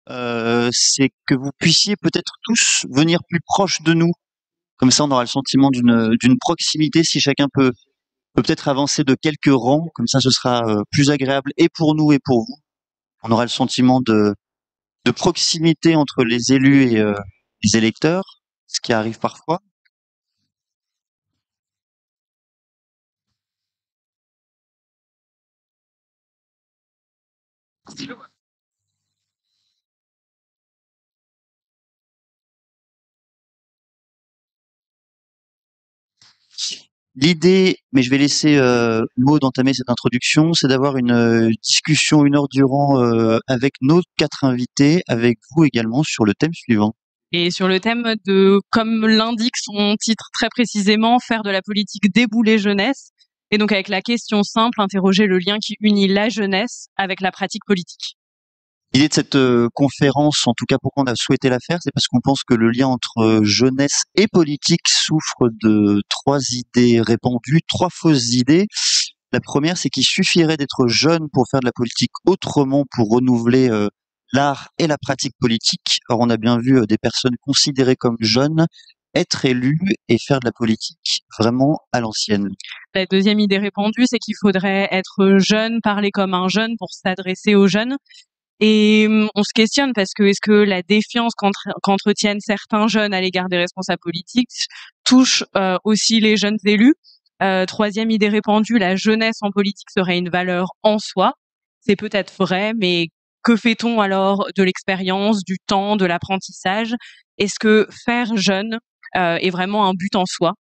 c'est que vous puissiez peut-être tous venir plus proche de nous. Comme ça, on aura le sentiment d'une proximité. Si chacun peut peut-être avancer de quelques rangs, comme ça, ce sera plus agréable et pour nous et pour vous. On aura le sentiment de proximité entre les élus et les électeurs, ce qui arrive parfois. L'idée, mais je vais laisser Maud entamer cette introduction, c'est d'avoir une discussion 1 heure durant avec nos 4 invités, avec vous également sur le thème suivant. Et sur le thème de, comme l'indique son titre très précisément, faire de la politique débouler jeunesse. Et donc avec la question simple, interroger le lien qui unit la jeunesse avec la pratique politique. L'idée de cette conférence, en tout cas pourquoi on a souhaité la faire, c'est parce qu'on pense que le lien entre jeunesse et politique souffre de 3 idées répandues, 3 fausses idées. La première, c'est qu'il suffirait d'être jeune pour faire de la politique autrement, pour renouveler l'art et la pratique politique. Or, on a bien vu des personnes considérées comme jeunes être élues et faire de la politique vraiment à l'ancienne. La deuxième idée répandue, c'est qu'il faudrait être jeune, parler comme un jeune pour s'adresser aux jeunes. Et on se questionne parce que est-ce que la défiance qu'entretiennent certains jeunes à l'égard des responsables politiques touche aussi les jeunes élus. Troisième idée répandue, la jeunesse en politique serait une valeur en soi. C'est peut-être vrai, mais que fait-on alors de l'expérience, du temps, de l'apprentissage? Est-ce que faire jeune est vraiment un but en soi?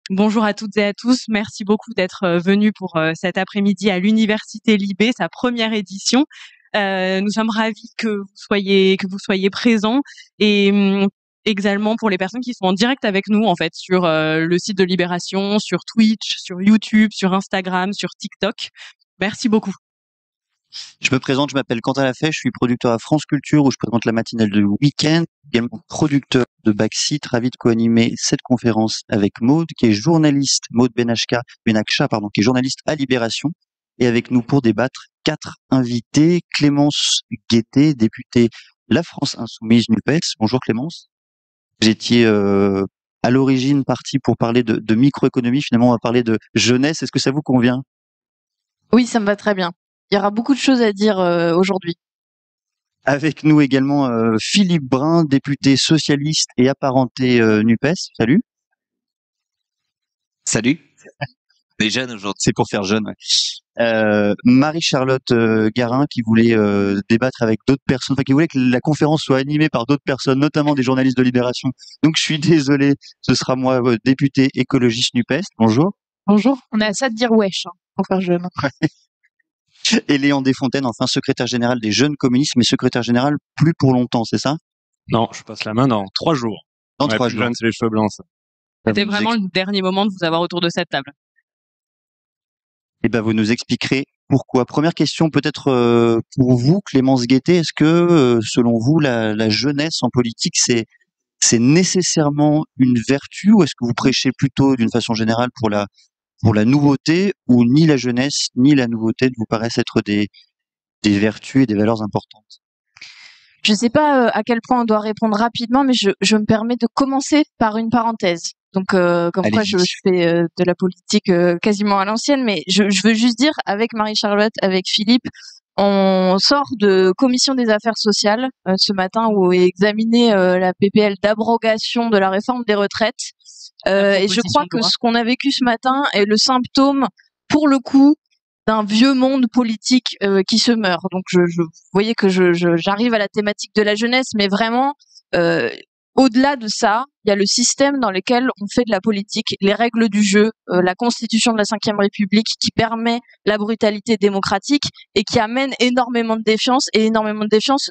Bonjour à toutes et à tous, merci beaucoup d'être venus pour cet après-midi à l'Université Libé, sa première édition. Nous sommes ravis que vous soyez présents et également pour les personnes qui sont en direct avec nous en fait sur le site de Libération, sur Twitch, sur YouTube, sur Instagram, sur TikTok. Merci beaucoup. Je me présente, je m'appelle Quentin Lafay, je suis producteur à France Culture où je présente la matinale de week-end, également producteur de Backseat, ravi de co-animer cette conférence avec Maud, qui est journaliste, Maud Benakcha, qui est journaliste à Libération, et avec nous pour débattre 4 invités. Clémence Guettet, députée La France Insoumise NUPES. Bonjour Clémence. Vous étiez à l'origine partie pour parler de microéconomie, finalement on va parler de jeunesse, est-ce que ça vous convient? Oui, ça me va très bien. Il y aura beaucoup de choses à dire aujourd'hui. Avec nous également Philippe Brun, député socialiste et apparenté NUPES. Salut. Salut. Les jeunes aujourd'hui. C'est pour faire jeune. Ouais. Marie-Charlotte Garin qui voulait débattre avec d'autres personnes, enfin qui voulait que la conférence soit animée par d'autres personnes, notamment des journalistes de Libération. Donc je suis désolé, ce sera moi, député écologiste NUPES. Bonjour. Bonjour. On a à ça de dire wesh, pour faire jeune. Et Léon Desfontaines, enfin secrétaire général des jeunes communistes, mais secrétaire général plus pour longtemps, c'est ça? Non, je passe la main dans 3 jours. Dans 3 jours. Jeune, c'est les cheveux blancs, ça. C'était vraiment le dernier moment de vous avoir autour de cette table. Eh ben, vous nous expliquerez pourquoi. Première question, peut-être pour vous, Clémence Guettet, est-ce que, selon vous, la jeunesse en politique, c'est nécessairement une vertu, ou est-ce que vous prêchez plutôt, d'une façon générale, pour la nouveauté, ou ni la jeunesse ni la nouveauté ne vous paraissent être des vertus et des valeurs importantes? Je ne sais pas à quel point on doit répondre rapidement, mais je me permets de commencer par une parenthèse. Donc, comme quoi je fais de la politique quasiment à l'ancienne, mais je veux juste dire, avec Marie-Charlotte, avec Philippe, on sort de commission des affaires sociales ce matin où est examinée la PPL d'abrogation de la réforme des retraites. Et je crois que ce qu'on a vécu ce matin est le symptôme, pour le coup, d'un vieux monde politique qui se meurt. Donc, vous voyez que j'arrive à la thématique de la jeunesse, mais vraiment, au-delà de ça, il y a le système dans lequel on fait de la politique, les règles du jeu, la constitution de la Ve République qui permet la brutalité démocratique et qui amène énormément de défiance,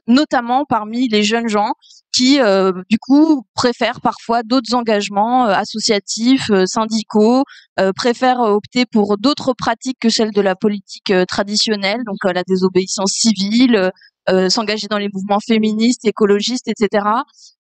notamment parmi les jeunes gens qui, du coup, préfèrent parfois d'autres engagements associatifs, syndicaux, préfèrent opter pour d'autres pratiques que celles de la politique traditionnelle, donc la désobéissance civile, s'engager dans les mouvements féministes, écologistes, etc.,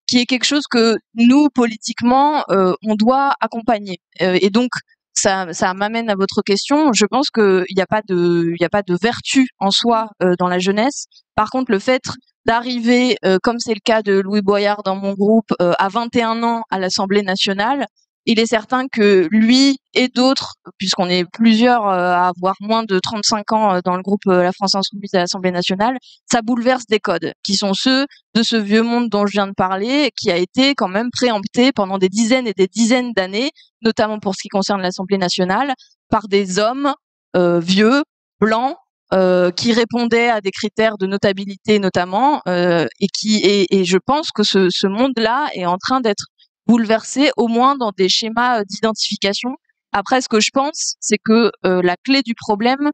qui est quelque chose que nous, politiquement, on doit accompagner. Et donc, ça m'amène à votre question. Je pense qu'il n'y a pas de vertu en soi dans la jeunesse. Par contre, le fait d'arriver, comme c'est le cas de Louis Boyard dans mon groupe, à 21 ans à l'Assemblée nationale, il est certain que lui et d'autres, puisqu'on est plusieurs à avoir moins de 35 ans dans le groupe La France Insoumise à l'Assemblée nationale, ça bouleverse des codes qui sont ceux de ce vieux monde dont je viens de parler, qui a été quand même préempté pendant des dizaines et des dizaines d'années, notamment pour ce qui concerne l'Assemblée nationale, par des hommes vieux, blancs, qui répondaient à des critères de notabilité notamment, et je pense que ce monde-là est en train d'être bouleversé, au moins dans des schémas d'identification. Après, ce que je pense, c'est que la clé du problème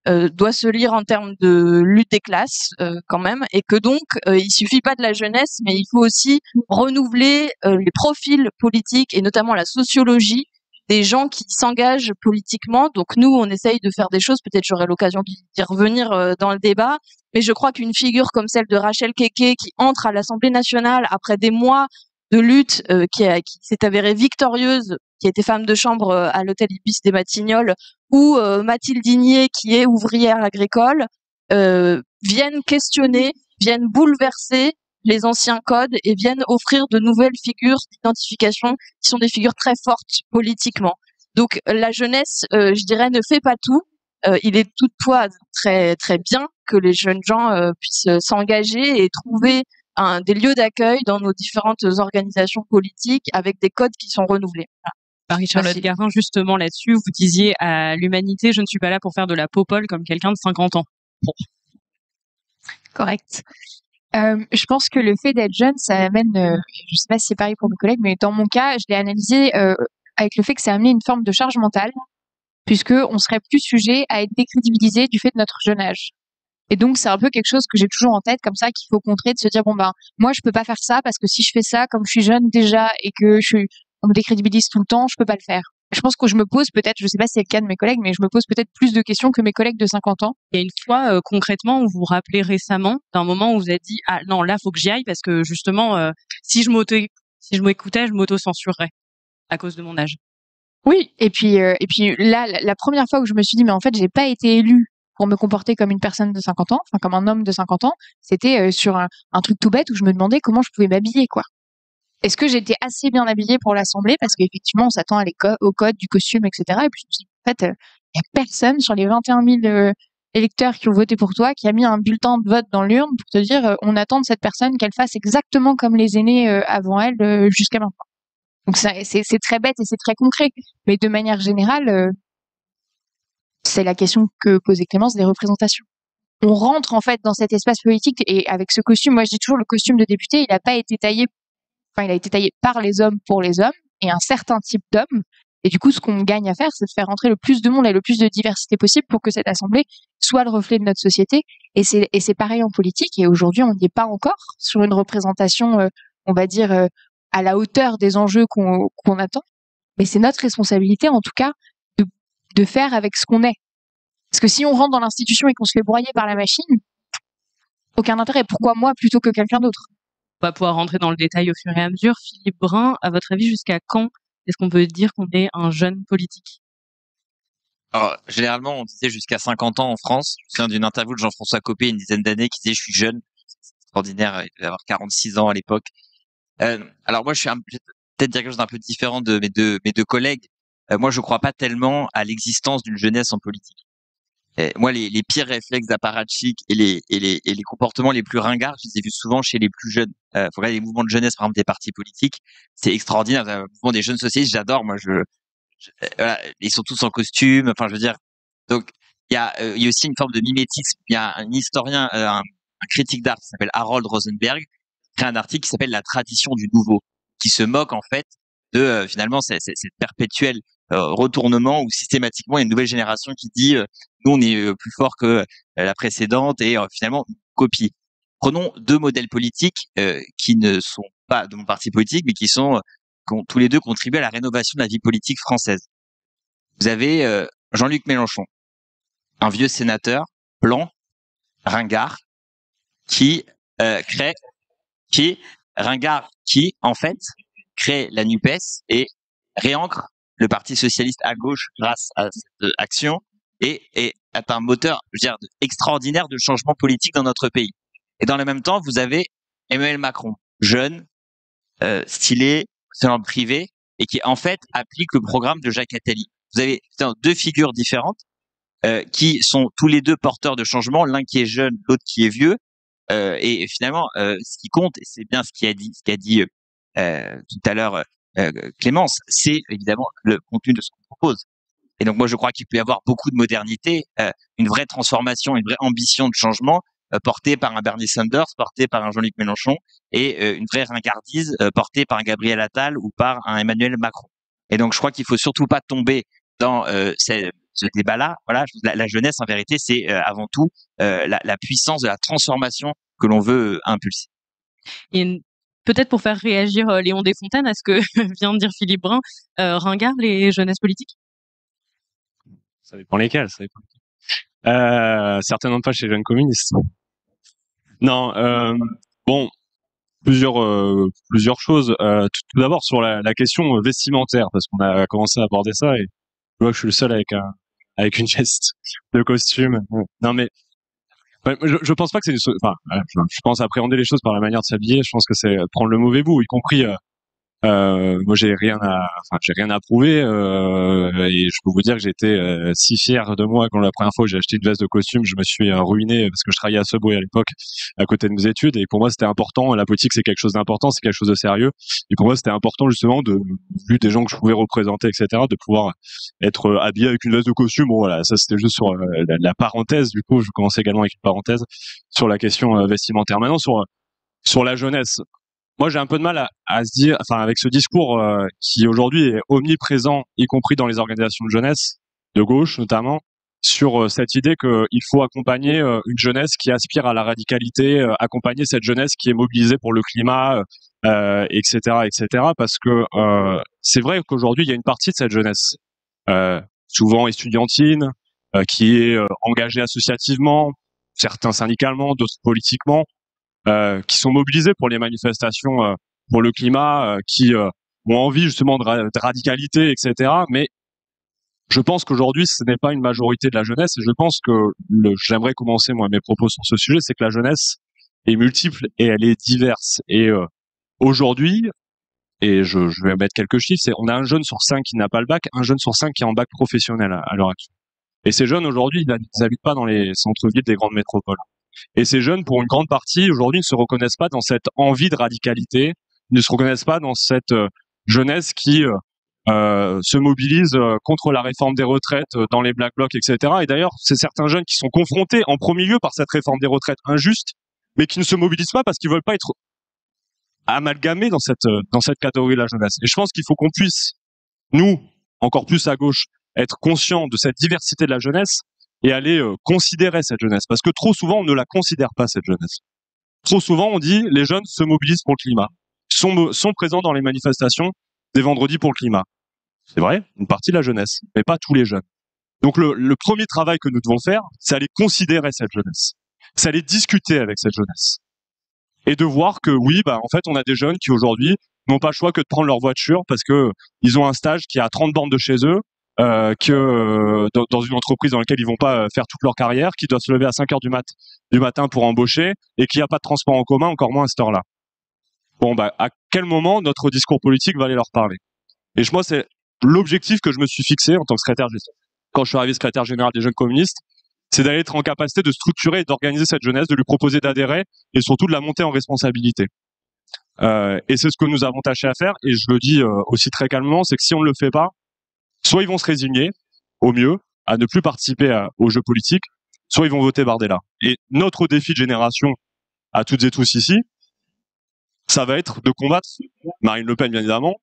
doit se lire en termes de lutte des classes quand même, et que donc il suffit pas de la jeunesse, mais il faut aussi renouveler les profils politiques et notamment la sociologie des gens qui s'engagent politiquement. Donc nous, on essaye de faire des choses, peut-être j'aurai l'occasion d'y revenir dans le débat, mais je crois qu'une figure comme celle de Rachel Keke qui entre à l'Assemblée nationale après des mois de lutte, qui s'est avérée victorieuse, qui était femme de chambre à l'hôtel Ibis des Batignolles, ou Mathilde Digné, qui est ouvrière agricole, viennent questionner, viennent bouleverser les anciens codes et viennent offrir de nouvelles figures d'identification qui sont des figures très fortes politiquement. Donc la jeunesse, je dirais, ne fait pas tout. Il est toutefois très très bien que les jeunes gens puissent s'engager et trouver des lieux d'accueil dans nos différentes organisations politiques avec des codes qui sont renouvelés. Voilà. Marie-Charlotte Garin, justement là-dessus, vous disiez à l'humanité, je ne suis pas là pour faire de la popole comme quelqu'un de 50 ans. Bon. Correct. Je pense que le fait d'être jeune, ça amène, je sais pas si c'est pareil pour mes collègues, mais dans mon cas, je l'ai analysé avec le fait que ça a amené une forme de charge mentale, puisque on serait plus sujet à être décrédibilisé du fait de notre jeune âge. Et donc, c'est un peu quelque chose que j'ai toujours en tête, comme ça, qu'il faut contrer, de se dire, bon, ben, moi, je peux pas faire ça, parce que si je fais ça, comme je suis jeune déjà, et que on me décrédibilise tout le temps, je peux pas le faire. Je pense que je me pose peut-être, je sais pas si c'est le cas de mes collègues, mais je me pose peut-être plus de questions que mes collègues de 50 ans. Et une fois, concrètement, vous vous rappelez récemment d'un moment où vous avez dit, ah, non, là, faut que j'y aille, parce que justement, si je m'écoutais, je m'auto-censurerais à cause de mon âge. Oui. Et puis là, la première fois où je me suis dit, mais en fait, j'ai pas été élue pour me comporter comme une personne de 50 ans, enfin comme un homme de 50 ans, c'était sur un truc tout bête où je me demandais comment je pouvais m'habiller, quoi. Est-ce que j'étais assez bien habillée pour l'Assemblée? Parce qu'effectivement, on s'attend au code du costume, etc. Et puis je me suis dit, en fait, il y a personne sur les 21 000 électeurs qui ont voté pour toi qui a mis un bulletin de vote dans l'urne pour te dire, on attend de cette personne qu'elle fasse exactement comme les aînés avant elle jusqu'à maintenant. Donc c'est très bête et c'est très concret. Mais de manière générale, c'est la question que posait Clémence des représentations. On rentre en fait dans cet espace politique et avec ce costume, moi je dis toujours le costume de député, il a été taillé par les hommes pour les hommes et un certain type d'hommes. Et du coup, ce qu'on gagne à faire, c'est de faire rentrer le plus de monde et le plus de diversité possible pour que cette assemblée soit le reflet de notre société. Et c'est pareil en politique. Et aujourd'hui, on n'y est pas encore sur une représentation, on va dire, à la hauteur des enjeux qu'on attend. Mais c'est notre responsabilité, en tout cas, de faire avec ce qu'on est. Parce que si on rentre dans l'institution et qu'on se fait broyer par la machine, aucun intérêt. Pourquoi moi plutôt que quelqu'un d'autre? On va pouvoir rentrer dans le détail au fur et à mesure. Philippe Brun, à votre avis, jusqu'à quand est-ce qu'on peut dire qu'on est un jeune politique? Alors, généralement, on disait jusqu'à 50 ans en France. Je me souviens d'une interview de Jean-François Copé, une dizaine d'années, qui disait « Je suis jeune ». C'est extraordinaire, il devait avoir 46 ans à l'époque. Alors moi, je vais peut-être dire quelque chose d'un peu différent de mes deux collègues. Moi, je crois pas tellement à l'existence d'une jeunesse en politique. Moi, les pires réflexes d'apparatchik et les comportements les plus ringards, je les ai vus souvent chez les plus jeunes. Faut regarder les mouvements de jeunesse, par exemple, des partis politiques. C'est extraordinaire. Le mouvement des jeunes socialistes, j'adore. Moi, voilà, ils sont tous en costume. Enfin, je veux dire. Donc, il y a aussi une forme de mimétisme. Il y a un historien, un critique d'art qui s'appelle Harold Rosenberg, qui a un article qui s'appelle La tradition du nouveau, qui se moque, en fait, de finalement cette perpétuelle retournement où systématiquement il y a une nouvelle génération qui dit nous on est plus fort que la précédente et finalement copie. Prenons deux modèles politiques qui ne sont pas de mon parti politique mais qui ont tous les deux contribué à la rénovation de la vie politique française. Vous avez Jean-Luc Mélenchon, un vieux sénateur blanc, ringard, qui en fait crée la NUPES et réancre le Parti socialiste à gauche grâce à cette action et est un moteur, je veux dire, extraordinaire de changement politique dans notre pays. Et dans le même temps, vous avez Emmanuel Macron, jeune, stylé, dans le privé, et qui en fait applique le programme de Jacques Attali. Vous avez deux figures différentes qui sont tous les deux porteurs de changement, l'un qui est jeune, l'autre qui est vieux. Et finalement, ce qui compte, et c'est bien ce qu'a dit tout à l'heure Clémence, c'est évidemment le contenu de ce qu'on propose. Et donc moi, je crois qu'il peut y avoir beaucoup de modernité, une vraie transformation, une vraie ambition de changement portée par un Bernie Sanders, portée par un Jean-Luc Mélenchon, et une vraie ringardise portée par un Gabriel Attal ou par un Emmanuel Macron. Et donc je crois qu'il faut surtout pas tomber dans ce débat-là. Voilà, la jeunesse, en vérité, c'est avant tout la puissance de la transformation que l'on veut impulser. Et peut-être pour faire réagir Léon Desfontaines à ce que vient de dire Philippe Brun, ringard les jeunesses politiques? Ça dépend lesquels, ça dépend lesquels. Certainement pas chez les jeunes communistes. Non, bon, plusieurs choses. Tout d'abord sur la question vestimentaire, parce qu'on a commencé à aborder ça et je vois que je suis le seul avec une veste de costume. Non mais je pense pas que c'est je pense appréhender les choses par la manière de s'habiller. Je pense que c'est prendre le mauvais bout, y compris moi j'ai rien à prouver et je peux vous dire que j'étais si fier de moi quand la première fois que j'ai acheté une veste de costume, je me suis ruiné parce que je travaillais à Subway à l'époque à côté de mes études et pour moi c'était important, la politique c'est quelque chose d'important, c'est quelque chose de sérieux et pour moi c'était important justement vu des gens que je pouvais représenter etc de pouvoir être habillé avec une veste de costume. Bon voilà, ça c'était juste sur la parenthèse. Du coup je commençais également avec une parenthèse sur la question vestimentaire. Maintenant sur la jeunesse. Moi, j'ai un peu de mal à se dire, enfin, avec ce discours qui aujourd'hui est omniprésent, y compris dans les organisations de jeunesse, de gauche notamment, sur cette idée qu'il faut accompagner une jeunesse qui aspire à la radicalité, accompagner cette jeunesse qui est mobilisée pour le climat, etc., etc. Parce que c'est vrai qu'aujourd'hui, il y a une partie de cette jeunesse, souvent estudiantine, qui est engagée associativement, certains syndicalement, d'autres politiquement, qui sont mobilisés pour les manifestations pour le climat, qui ont envie justement de radicalité, etc. Mais je pense qu'aujourd'hui, ce n'est pas une majorité de la jeunesse. Et je pense que j'aimerais commencer moi mes propos sur ce sujet, c'est que la jeunesse est multiple et elle est diverse. Et aujourd'hui, et je vais mettre quelques chiffres, c'est on a un jeune sur 5 qui n'a pas le bac, un jeune sur 5 qui est en bac professionnel à l'heure actuelle. Et ces jeunes aujourd'hui, ils n'habitent pas dans les centres-villes des grandes métropoles. Et ces jeunes, pour une grande partie, aujourd'hui, ne se reconnaissent pas dans cette envie de radicalité, ne se reconnaissent pas dans cette jeunesse qui se mobilise contre la réforme des retraites dans les Black Blocs, etc. Et d'ailleurs, c'est certains jeunes qui sont confrontés en premier lieu par cette réforme des retraites injuste, mais qui ne se mobilisent pas parce qu'ils veulent pas être amalgamés dans cette catégorie de la jeunesse. Et je pense qu'il faut qu'on puisse, nous, encore plus à gauche, être conscients de cette diversité de la jeunesse et aller considérer cette jeunesse. Parce que trop souvent, on ne la considère pas, cette jeunesse. Trop souvent, on dit les jeunes se mobilisent pour le climat, sont présents dans les manifestations des vendredis pour le climat. C'est vrai, une partie de la jeunesse, mais pas tous les jeunes. Donc le premier travail que nous devons faire, c'est aller considérer cette jeunesse. C'est aller discuter avec cette jeunesse. Et de voir que oui, en fait, on a des jeunes qui aujourd'hui n'ont pas le choix que de prendre leur voiture parce que ils ont un stage qui est à 30 bornes de chez eux, dans une entreprise dans laquelle ils vont pas faire toute leur carrière, qui doivent se lever à 5 heures du matin pour embaucher et qu'il n'y a pas de transport en commun, encore moins à cette heure-là. Bon, à quel moment notre discours politique va aller leur parler? Et moi, c'est l'objectif que je me suis fixé en tant que secrétaire général. Quand je suis arrivé secrétaire général des jeunes communistes, c'est d'aller être en capacité de structurer et d'organiser cette jeunesse, de lui proposer d'adhérer et surtout de la monter en responsabilité. Et c'est ce que nous avons tâché à faire. Et je le dis aussi très calmement, c'est que si on ne le fait pas, soit ils vont se résigner, au mieux, à ne plus participer aux jeux politiques, soit ils vont voter Bardella. Et notre défi de génération, à toutes et tous ici, ça va être de combattre Marine Le Pen, bien évidemment,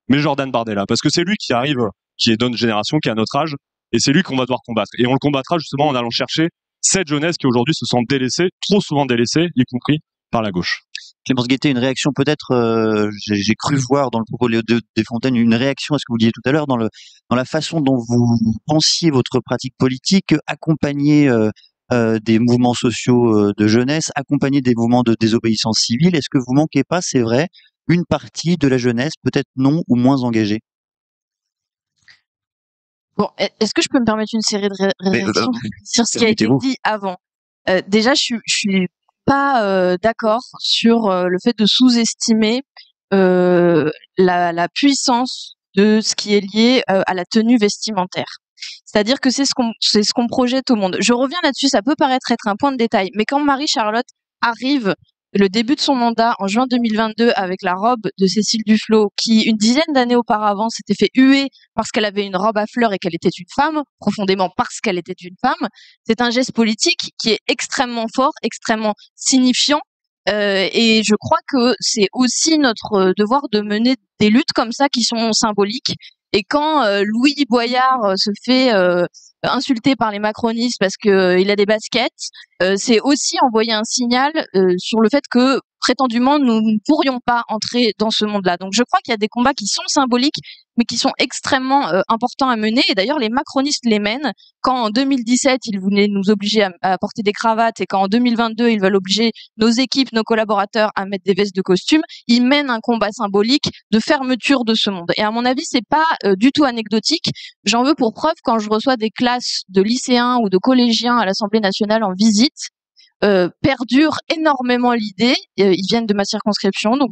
mais Jordan Bardella. Parce que c'est lui qui arrive, qui est d'une génération, qui est à notre âge, et c'est lui qu'on va devoir combattre. Et on le combattra justement en allant chercher cette jeunesse qui aujourd'hui se sent délaissée, trop souvent délaissée, y compris par la gauche. Clémence Guettet, une réaction peut-être, j'ai cru voir dans le propos de Desfontaines une réaction à ce que vous disiez tout à l'heure dans la façon dont vous pensiez votre pratique politique, accompagner des mouvements sociaux de jeunesse, accompagner des mouvements de désobéissance civile. Est-ce que vous manquez pas, c'est vrai, une partie de la jeunesse, peut-être non ou moins engagée? Bon, est-ce que je peux me permettre une série de réactions sur ce qui a été dit avant? Déjà, je suis pas d'accord sur le fait de sous-estimer la puissance de ce qui est lié à la tenue vestimentaire. C'est-à-dire que c'est ce qu'on projette au monde. Je reviens là-dessus, ça peut paraître être un point de détail, mais quand Marie-Charlotte arrive le début de son mandat en juin 2022 avec la robe de Cécile Duflot, qui une dizaine d'années auparavant s'était fait huer parce qu'elle avait une robe à fleurs et qu'elle était une femme, profondément parce qu'elle était une femme, c'est un geste politique qui est extrêmement fort, extrêmement signifiant. Et je crois que c'est aussi notre devoir de mener des luttes comme ça qui sont symboliques. Et quand Louis Boyard se fait insulter par les macronistes parce que il a des baskets, c'est aussi envoyer un signal sur le fait que prétendument nous ne pourrions pas entrer dans ce monde-là. Donc je crois qu'il y a des combats qui sont symboliques mais qui sont extrêmement importants à mener. Et d'ailleurs, les macronistes les mènent. Quand en 2017, ils voulaient nous obliger à porter des cravates et quand en 2022, ils veulent obliger nos équipes, nos collaborateurs à mettre des vestes de costume, ils mènent un combat symbolique de fermeture de ce monde. Et à mon avis, c'est pas du tout anecdotique. J'en veux pour preuve quand je reçois des classes de lycéens ou de collégiens à l'Assemblée nationale en visite, perdure énormément l'idée, ils viennent de ma circonscription, donc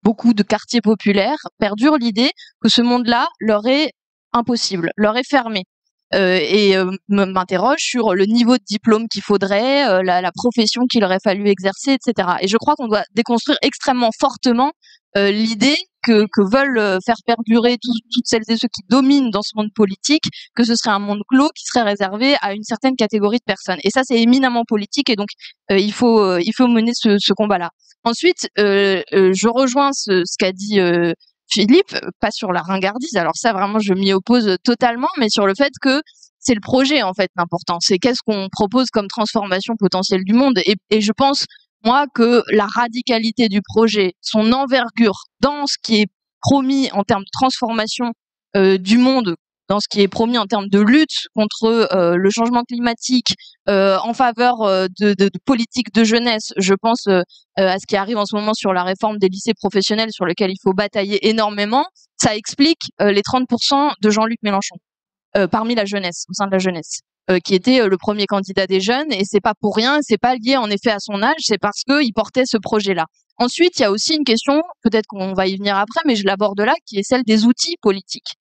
beaucoup de quartiers populaires, perdure l'idée que ce monde-là leur est impossible, leur est fermé. Et m'interroge sur le niveau de diplôme qu'il faudrait, la profession qu'il aurait fallu exercer, etc. Et je crois qu'on doit déconstruire extrêmement fortement l'idée que veulent faire perdurer toutes celles et ceux qui dominent dans ce monde politique, que ce serait un monde clos qui serait réservé à une certaine catégorie de personnes. Et ça, c'est éminemment politique, et donc il faut mener ce combat-là. Ensuite, je rejoins ce qu'a dit Philippe, pas sur la ringardise. Alors ça, vraiment, je m'y oppose totalement, mais sur le fait que c'est le projet, en fait, l'important. C'est qu'est-ce qu'on propose comme transformation potentielle du monde. Et je pense, moi, que la radicalité du projet, son envergure dans ce qui est promis en termes de transformation du monde, dans ce qui est promis en termes de lutte contre le changement climatique, en faveur de politiques de jeunesse. Je pense à ce qui arrive en ce moment sur la réforme des lycées professionnels, sur lequel il faut batailler énormément. Ça explique les 30% de Jean-Luc Mélenchon parmi la jeunesse, au sein de la jeunesse, qui était le premier candidat des jeunes. Et c'est pas pour rien, c'est pas lié en effet à son âge, c'est parce qu'il portait ce projet-là. Ensuite, il y a aussi une question, peut-être qu'on va y venir après, mais je l'aborde là, qui est celle des outils politiques.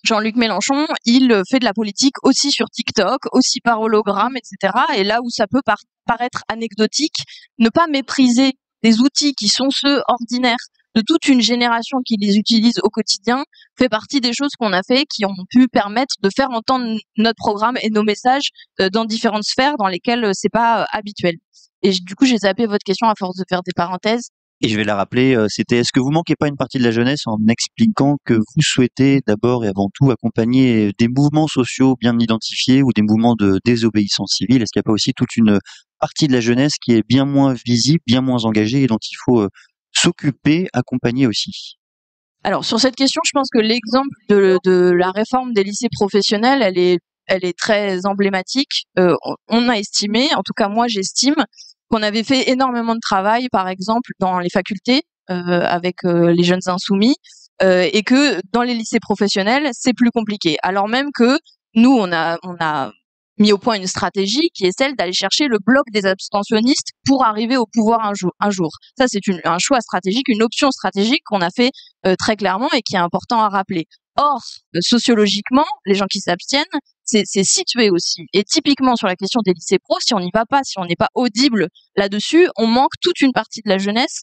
Jean-Luc Mélenchon, il fait de la politique aussi sur TikTok, aussi par hologramme, etc. Et là où ça peut paraître anecdotique, ne pas mépriser des outils qui sont ceux ordinaires de toute une génération qui les utilise au quotidien fait partie des choses qu'on a fait qui ont pu permettre de faire entendre notre programme et nos messages dans différentes sphères dans lesquelles c'est pas habituel. Et du coup, j'ai zappé votre question à force de faire des parenthèses. Et je vais la rappeler, c'était est-ce que vous manquez pas une partie de la jeunesse en expliquant que vous souhaitez d'abord et avant tout accompagner des mouvements sociaux bien identifiés ou des mouvements de désobéissance civile? Est-ce qu'il n'y a pas aussi toute une partie de la jeunesse qui est bien moins visible, bien moins engagée et dont il faut s'occuper, accompagner aussi? Alors sur cette question, je pense que l'exemple de la réforme des lycées professionnels, elle est très emblématique. On a estimé, en tout cas moi j'estime, qu'on avait fait énormément de travail, par exemple, dans les facultés avec les jeunes insoumis, et que dans les lycées professionnels, c'est plus compliqué. Alors même que nous, on a mis au point une stratégie qui est celle d'aller chercher le bloc des abstentionnistes pour arriver au pouvoir un jour. Ça, c'est un choix stratégique, une option stratégique qu'on a fait très clairement et qui est important à rappeler. Or, sociologiquement, les gens qui s'abstiennent, c'est situé aussi. Et typiquement sur la question des lycées pro, si on n'y va pas, si on n'est pas audible là-dessus, on manque toute une partie de la jeunesse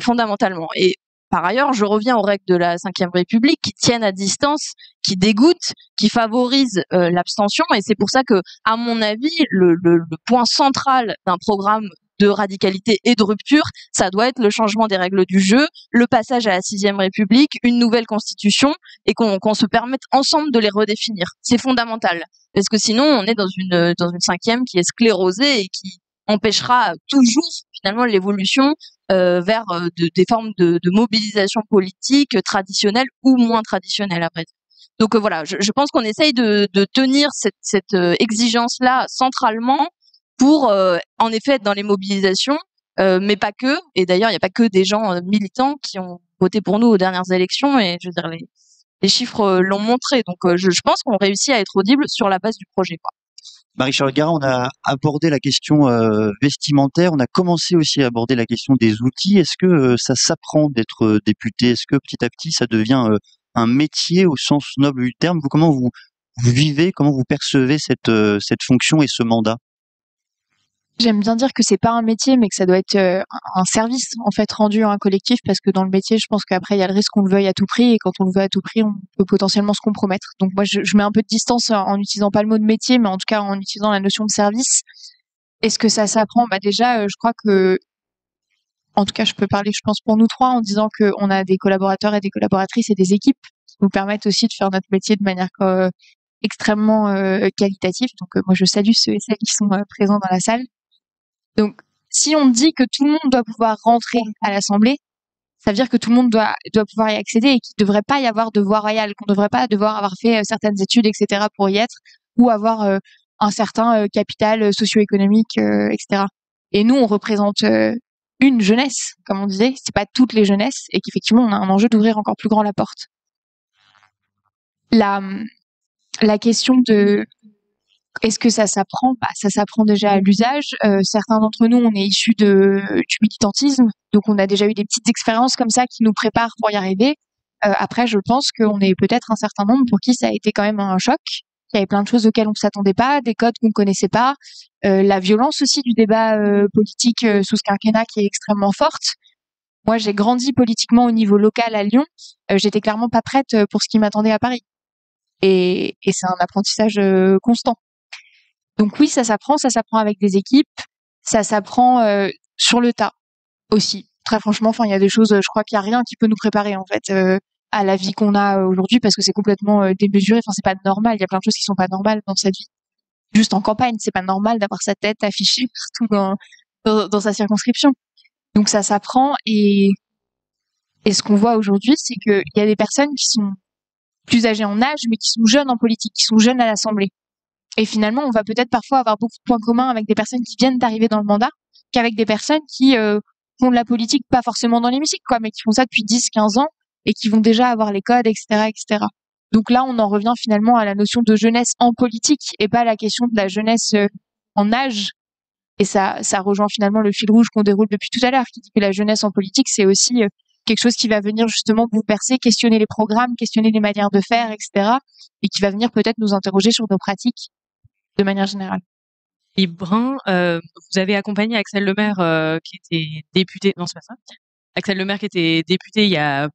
fondamentalement. Et par ailleurs, je reviens aux règles de la Ve République qui tiennent à distance, qui dégoûtent, qui favorisent l'abstention. Et c'est pour ça que, à mon avis, le point central d'un programme de radicalité et de rupture, ça doit être le changement des règles du jeu, le passage à la Sixième République, une nouvelle constitution, et qu'on se permette ensemble de les redéfinir. C'est fondamental, parce que sinon on est dans une cinquième qui est sclérosée et qui empêchera toujours finalement l'évolution vers des formes de mobilisation politique traditionnelle ou moins traditionnelle après. Donc voilà, je pense qu'on essaye de tenir cette exigence-là centralement pour, en effet, être dans les mobilisations, mais pas que. Et d'ailleurs, il n'y a pas que des gens militants qui ont voté pour nous aux dernières élections. Et je veux dire, les chiffres l'ont montré. Donc, je pense qu'on réussit à être audible sur la base du projet, quoi. Marie-Charlotte Gara, on a abordé la question vestimentaire, on a commencé aussi à aborder la question des outils. Est-ce que ça s'apprend d'être député? Est-ce que petit à petit ça devient un métier au sens noble du terme? Comment vous vivez, comment vous percevez cette fonction et ce mandat? J'aime bien dire que c'est pas un métier, mais que ça doit être un service en fait rendu à un collectif, parce que dans le métier, je pense qu'après il y a le risque qu'on le veuille à tout prix, et quand on le veut à tout prix, on peut potentiellement se compromettre. Donc moi, je mets un peu de distance en utilisant pas le mot de métier, mais en tout cas en utilisant la notion de service. Est-ce que ça s'apprend? Bah déjà, je crois que, en tout cas, je peux parler, je pense, pour nous trois, en disant qu'on a des collaborateurs et des collaboratrices et des équipes qui nous permettent aussi de faire notre métier de manière extrêmement qualitative. Donc moi, je salue ceux et celles qui sont présents dans la salle. Donc, si on dit que tout le monde doit pouvoir rentrer à l'Assemblée, ça veut dire que tout le monde doit pouvoir y accéder, et qu'il ne devrait pas y avoir de voie royale, qu'on ne devrait pas devoir avoir fait certaines études, etc., pour y être, ou avoir un certain capital socio-économique, etc. Et nous, on représente une jeunesse, comme on disait, c'est pas toutes les jeunesses, et qu'effectivement, on a un enjeu d'ouvrir encore plus grand la porte. La question de est-ce que ça s'apprend? Bah, ça s'apprend déjà à l'usage. Certains d'entre nous, on est issus du militantisme, donc on a déjà eu des petites expériences comme ça qui nous préparent pour y arriver. Après, je pense qu'on est peut-être un certain nombre pour qui ça a été quand même un choc. Il y avait plein de choses auxquelles on ne s'attendait pas, des codes qu'on ne connaissait pas, la violence aussi du débat politique sous ce quinquennat qui est extrêmement forte. Moi, j'ai grandi politiquement au niveau local à Lyon. J'étais clairement pas prête pour ce qui m'attendait à Paris. Et c'est un apprentissage constant. Donc oui, ça s'apprend avec des équipes, ça s'apprend sur le tas aussi. Très franchement, il y a des choses, je crois qu'il y a rien qui peut nous préparer en fait à la vie qu'on a aujourd'hui, parce que c'est complètement démesuré. C'est pas normal. Il y a plein de choses qui sont pas normales dans cette vie. Juste en campagne, c'est pas normal d'avoir sa tête affichée partout dans sa circonscription. Donc ça s'apprend, et ce qu'on voit aujourd'hui, c'est qu'il y a des personnes qui sont plus âgées en âge, mais qui sont jeunes en politique, qui sont jeunes à l'Assemblée. Et finalement, on va peut-être parfois avoir beaucoup de points communs avec des personnes qui viennent d'arriver dans le mandat, qu'avec des personnes qui font de la politique, pas forcément dans l'hémicycle, mais qui font ça depuis 10, 15 ans, et qui vont déjà avoir les codes, etc., etc. Donc là, on en revient finalement à la notion de jeunesse en politique, et pas à la question de la jeunesse en âge. Et ça rejoint finalement le fil rouge qu'on déroule depuis tout à l'heure, qui dit que la jeunesse en politique, c'est aussi quelque chose qui va venir justement bouleverser, questionner les programmes, questionner les manières de faire, etc., et qui va venir peut-être nous interroger sur nos pratiques de manière générale. Et Brun, vous avez accompagné Axelle Lemaire qui était député. Non, c'est pas ça. Axelle Lemaire qui était député il y a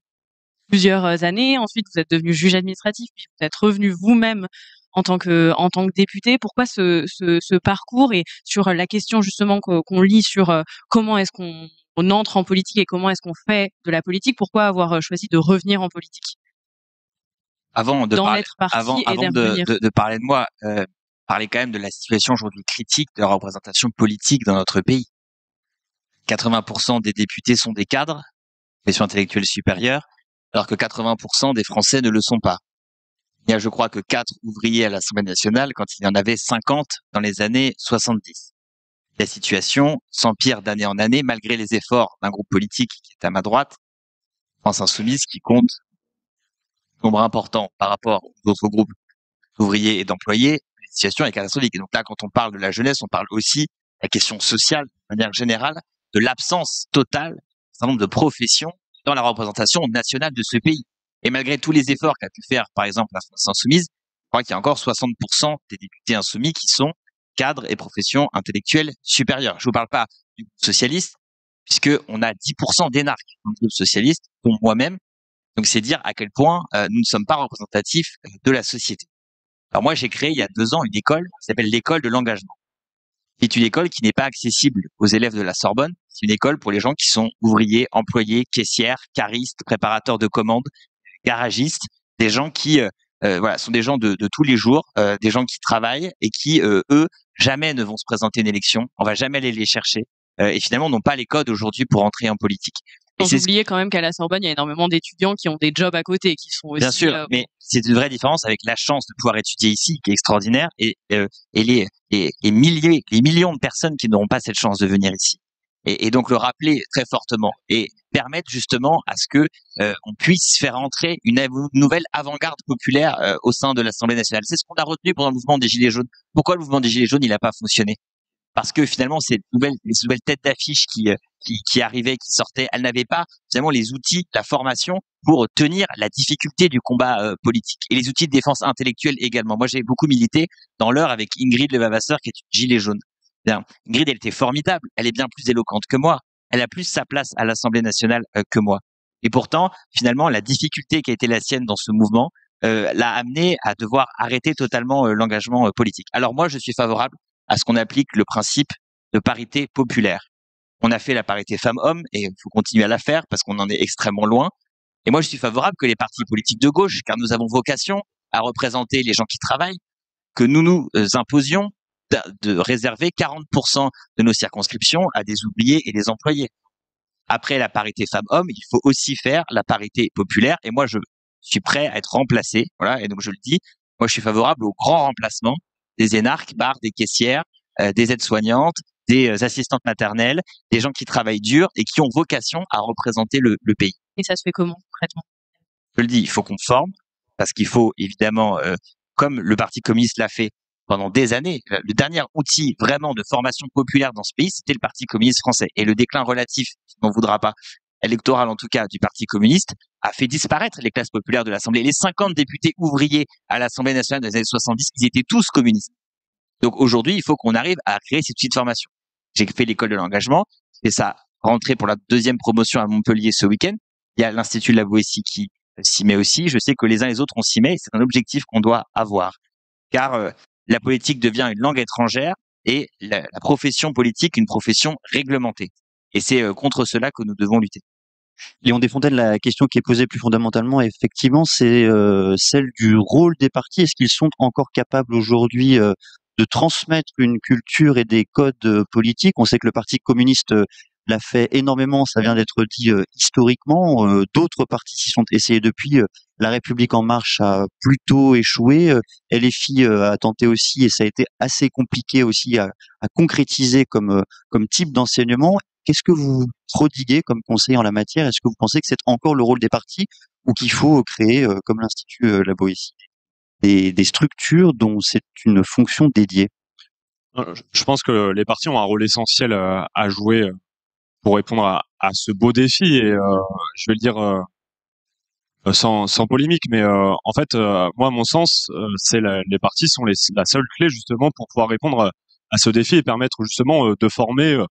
plusieurs années. Ensuite, vous êtes devenu juge administratif, puis vous êtes revenu vous-même en tant que député. Pourquoi ce parcours, et sur la question justement qu'on lit sur comment est-ce qu'on entre en politique et comment est-ce qu'on fait de la politique? Pourquoi avoir choisi de revenir en politique? Avant de parler de moi, parler quand même de la situation aujourd'hui critique de la représentation politique dans notre pays. 80% des députés sont des cadres, profession intellectuelle supérieure, alors que 80% des Français ne le sont pas. Il y a, je crois, que 4 ouvriers à l'Assemblée nationale quand il y en avait 50 dans les années 70. La situation s'empire d'année en année malgré les efforts d'un groupe politique qui est à ma droite, France Insoumise, qui compte un nombre important par rapport aux autres groupes d'ouvriers et d'employés. La situation est catastrophique. Et donc là, quand on parle de la jeunesse, on parle aussi de la question sociale, de manière générale, de l'absence totale d'un certain nombre de professions dans la représentation nationale de ce pays. Et malgré tous les efforts qu'a pu faire, par exemple, la France Insoumise, je crois qu'il y a encore 60% des députés insoumis qui sont cadres et professions intellectuelles supérieures. Je vous parle pas du groupe socialiste, puisque on a 10% d'énarques dans le groupe socialiste, dont moi-même. Donc c'est dire à quel point nous ne sommes pas représentatifs de la société. Alors moi, j'ai créé il y a 2 ans une école qui s'appelle l'école de l'engagement. C'est une école qui n'est pas accessible aux élèves de la Sorbonne. C'est une école pour les gens qui sont ouvriers, employés, caissières, caristes, préparateurs de commandes, garagistes, des gens qui sont des gens de tous les jours, des gens qui travaillent et qui, eux, jamais ne vont se présenter une élection. On va jamais aller les chercher et finalement n'ont pas les codes aujourd'hui pour entrer en politique. Sans oublier quand même qu'à la Sorbonne, il y a énormément d'étudiants qui ont des jobs à côté, qui sont aussi... Bien sûr, mais c'est une vraie différence avec la chance de pouvoir étudier ici, qui est extraordinaire, et les millions de personnes qui n'auront pas cette chance de venir ici. et donc le rappeler très fortement et permettre justement à ce que on puisse faire entrer une nouvelle avant-garde populaire au sein de l'Assemblée nationale. C'est ce qu'on a retenu pendant le mouvement des Gilets jaunes. Pourquoi le mouvement des Gilets jaunes il n'a pas fonctionné? Parce que finalement ces nouvelles têtes d'affiche qui arrivaient, qui sortaient, elles n'avaient pas finalement les outils, la formation pour tenir la difficulté du combat politique et les outils de défense intellectuelle également. Moi j'ai beaucoup milité dans l'heure avec Ingrid Levavasseur qui est une gilet jaune. Bien, Ingrid, elle était formidable. Elle est bien plus éloquente que moi. Elle a plus sa place à l'Assemblée nationale que moi. Et pourtant, finalement, la difficulté qui a été la sienne dans ce mouvement l'a amené à devoir arrêter totalement l'engagement politique. Alors moi, je suis favorable à ce qu'on applique le principe de parité populaire. On a fait la parité femmes-hommes et il faut continuer à la faire parce qu'on en est extrêmement loin. Et moi, je suis favorable que les partis politiques de gauche, car nous avons vocation à représenter les gens qui travaillent, que nous imposions de réserver 40% de nos circonscriptions à des ouvriers et des employés. Après la parité femmes-hommes, il faut aussi faire la parité populaire. Et moi, je suis prêt à être remplacé. Voilà. Et donc, je le dis, moi, je suis favorable au grand remplacement des énarques, barres, des caissières, des aides-soignantes, des assistantes maternelles, des gens qui travaillent dur et qui ont vocation à représenter le pays. Et ça se fait comment, concrètement? Je le dis, il faut qu'on forme, parce qu'il faut évidemment, comme le Parti communiste l'a fait pendant des années, le dernier outil vraiment de formation populaire dans ce pays, c'était le Parti communiste français. Et le déclin relatif, si on n'en voudra pas, électoral en tout cas, du Parti communiste, a fait disparaître les classes populaires de l'Assemblée. Les 50 députés ouvriers à l'Assemblée nationale des années 70, ils étaient tous communistes. Donc aujourd'hui, il faut qu'on arrive à créer ces outils de formation. J'ai fait l'école de l'engagement, j'ai fait ça rentrer pour la deuxième promotion à Montpellier ce week-end. Il y a l'Institut de la Boétie qui s'y met aussi. Je sais que les uns et les autres on s'y met. C'est un objectif qu'on doit avoir. Car la politique devient une langue étrangère et la profession politique une profession réglementée. Et c'est contre cela que nous devons lutter. Léon Desfontaines, la question qui est posée plus fondamentalement, effectivement, c'est celle du rôle des partis. Est-ce qu'ils sont encore capables aujourd'hui de transmettre une culture et des codes politiques? On sait que le Parti communiste l'a fait énormément, ça vient d'être dit historiquement. D'autres partis s'y sont essayés depuis. La République en marche a plutôt échoué. LFI a tenté aussi et ça a été assez compliqué aussi à concrétiser comme type d'enseignement. Qu'est-ce que vous prodiguez comme conseil en la matière? Est-ce que vous pensez que c'est encore le rôle des partis ou qu'il faut créer, comme l'Institut La Boétie, des structures dont c'est une fonction dédiée? Je pense que les partis ont un rôle essentiel à jouer pour répondre à ce beau défi et je vais le dire sans polémique, mais en fait, moi, à mon sens, les partis sont la seule clé justement pour pouvoir répondre à ce défi et permettre justement de former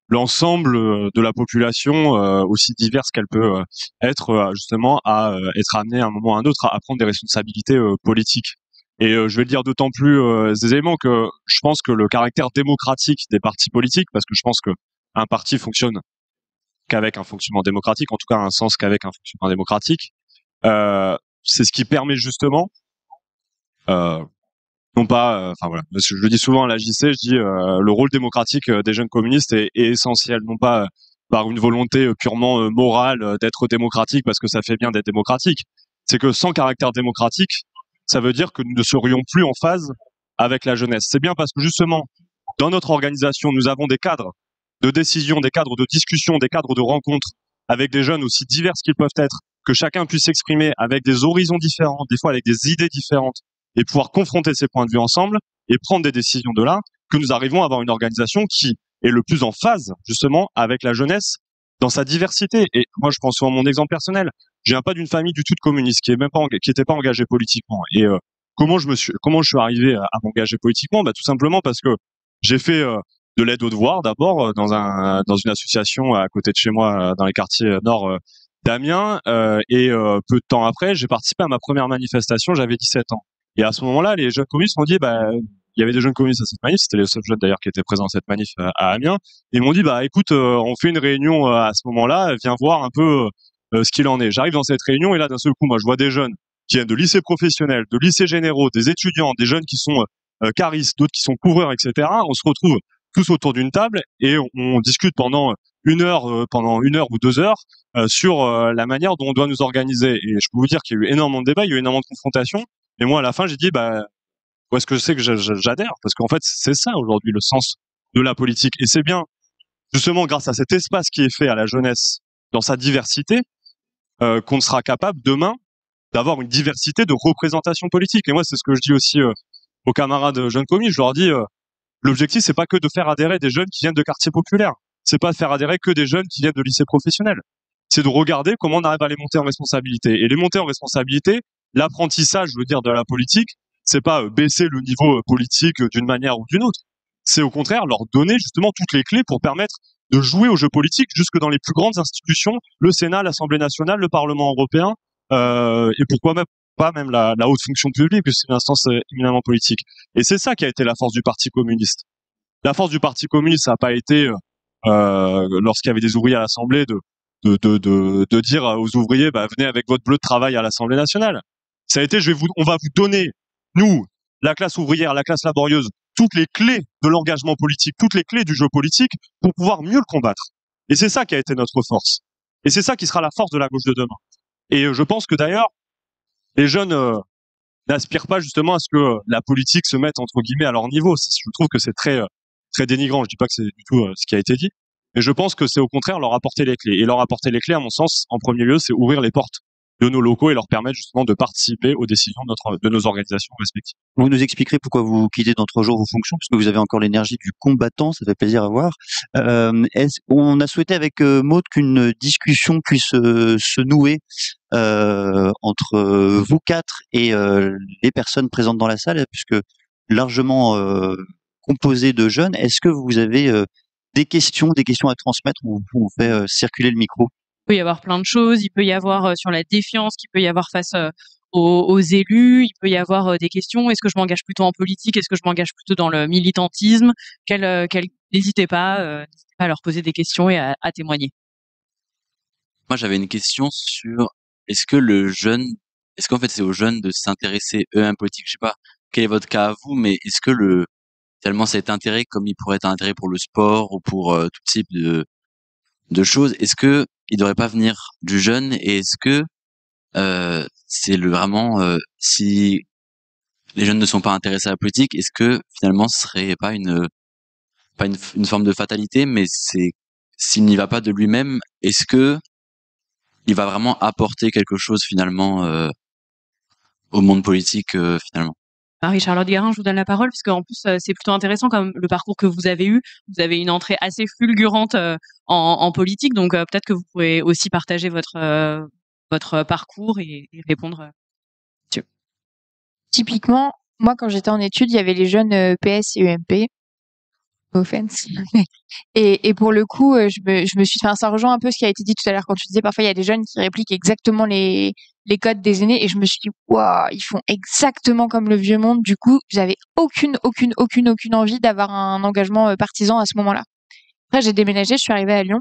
l'ensemble de la population, aussi diverse qu'elle peut être, justement à être amenée à un moment ou à un autre à prendre des responsabilités politiques. Et je vais le dire d'autant plus aisément que je pense que le caractère démocratique des partis politiques, parce que je pense que un parti fonctionne qu'avec un fonctionnement démocratique, en tout cas un sens qu'avec un fonctionnement démocratique, c'est ce qui permet justement non pas, enfin voilà, je le dis souvent à la JC, je dis le rôle démocratique des jeunes communistes est essentiel, non pas par une volonté purement morale d'être démocratique parce que ça fait bien d'être démocratique. C'est que sans caractère démocratique, ça veut dire que nous ne serions plus en phase avec la jeunesse. C'est bien parce que justement, dans notre organisation, nous avons des cadres de décision, des cadres de discussion, des cadres de rencontres avec des jeunes aussi divers qu'ils peuvent être, que chacun puisse s'exprimer avec des horizons différents, des fois avec des idées différentes, et pouvoir confronter ces points de vue ensemble et prendre des décisions de là, que nous arrivons à avoir une organisation qui est le plus en phase, justement, avec la jeunesse dans sa diversité. Et moi, je prends souvent mon exemple personnel. Je viens pas d'une famille du tout de communiste, qui était pas engagée politiquement. Et comment je suis arrivé à m'engager politiquement? Bah, tout simplement parce que j'ai fait de l'aide aux devoirs d'abord dans une association à côté de chez moi, dans les quartiers nord d'Amiens. Et peu de temps après, j'ai participé à ma première manifestation. J'avais 17 ans. Et à ce moment-là, les jeunes communistes m'ont dit, bah, il y avait des jeunes communistes à cette manif, c'était les seuls jeunes d'ailleurs qui étaient présents à cette manif à Amiens. Et ils m'ont dit, bah, écoute, on fait une réunion à ce moment-là, viens voir un peu ce qu'il en est. J'arrive dans cette réunion et là, d'un seul coup, moi, je vois des jeunes qui viennent de lycées professionnels, de lycées généraux, des étudiants, des jeunes qui sont caristes, d'autres qui sont couvreurs, etc. On se retrouve tous autour d'une table et on discute pendant une heure ou 2 heures sur la manière dont on doit nous organiser. Et je peux vous dire qu'il y a eu énormément de débats, il y a eu énormément de confrontations. Et moi, à la fin, j'ai dit, bah, où est-ce que c'est que j'adhère? Parce qu'en fait, c'est ça aujourd'hui le sens de la politique. Et c'est bien justement grâce à cet espace qui est fait à la jeunesse dans sa diversité, qu'on sera capable demain d'avoir une diversité de représentation politique. Et moi, c'est ce que je dis aussi aux camarades jeunes commis. Je leur dis, l'objectif, c'est pas que de faire adhérer des jeunes qui viennent de quartiers populaires. C'est pas de faire adhérer que des jeunes qui viennent de lycées professionnels. C'est de regarder comment on arrive à les monter en responsabilité. Et les monter en responsabilité, l'apprentissage, je veux dire, de la politique, c'est pas baisser le niveau politique d'une manière ou d'une autre. C'est au contraire leur donner justement toutes les clés pour permettre de jouer au jeu politique jusque dans les plus grandes institutions, le Sénat, l'Assemblée nationale, le Parlement européen, et pourquoi même pas même la haute fonction publique, puisque c'est une instance éminemment politique. Et c'est ça qui a été la force du Parti communiste. La force du Parti communiste, ça n'a pas été, lorsqu'il y avait des ouvriers à l'Assemblée, de dire aux ouvriers, bah, venez avec votre bleu de travail à l'Assemblée nationale. Ça a été, on va vous donner, nous, la classe ouvrière, la classe laborieuse, toutes les clés de l'engagement politique, toutes les clés du jeu politique pour pouvoir mieux le combattre. Et c'est ça qui a été notre force. Et c'est ça qui sera la force de la gauche de demain. Et je pense que d'ailleurs, les jeunes n'aspirent pas justement à ce que la politique se mette entre guillemets à leur niveau. Je trouve que c'est très très dénigrant. Je dis pas que c'est du tout ce qui a été dit, mais je pense que c'est au contraire leur apporter les clés. Et leur apporter les clés, à mon sens, en premier lieu, c'est ouvrir les portes de nos locaux et leur permettre justement de participer aux décisions de nos organisations respectives. Vous nous expliquerez pourquoi vous quittez dans 3 jours vos fonctions, parce que vous avez encore l'énergie du combattant, ça fait plaisir à voir. On a souhaité avec Maud qu'une discussion puisse se nouer entre vous quatre et les personnes présentes dans la salle, puisque largement composée de jeunes. Est-ce que vous avez des questions à transmettre? On fait circuler le micro. Il peut y avoir plein de choses. Il peut y avoir sur la défiance qu'il peut y avoir face aux élus. Il peut y avoir des questions. Est-ce que je m'engage plutôt en politique? Est-ce que je m'engage plutôt dans le militantisme? N'hésitez pas à leur poser des questions et à témoigner. Moi, j'avais une question sur est-ce qu'en fait c'est aux jeunes de s'intéresser eux à la politique? Je sais pas quel est votre cas à vous, mais est-ce que tellement cet intérêt, comme il pourrait être un intérêt pour le sport ou pour tout type de choses, est-ce que il devrait pas venir du jeune, et est-ce que c'est vraiment si les jeunes ne sont pas intéressés à la politique, est-ce que finalement ce serait pas une forme de fatalité, mais c'est s'il n'y va pas de lui-même, est-ce que il va vraiment apporter quelque chose finalement au monde politique finalement? Marie-Charlotte Guérin, je vous donne la parole, parce qu'en plus, c'est plutôt intéressant comme le parcours que vous avez eu. Vous avez une entrée assez fulgurante en politique, donc peut-être que vous pourrez aussi partager votre parcours et répondre. Typiquement, moi, quand j'étais en études, il y avait les jeunes PS et EMP. Offense. Et pour le coup, je me suis fait, ça rejoint un peu ce qui a été dit tout à l'heure quand tu disais parfois il y a des jeunes qui répliquent exactement les codes des aînés, et je me suis dit waouh, ils font exactement comme le vieux monde. Du coup, j'avais aucune envie d'avoir un engagement partisan à ce moment-là. Après, j'ai déménagé, je suis arrivée à Lyon.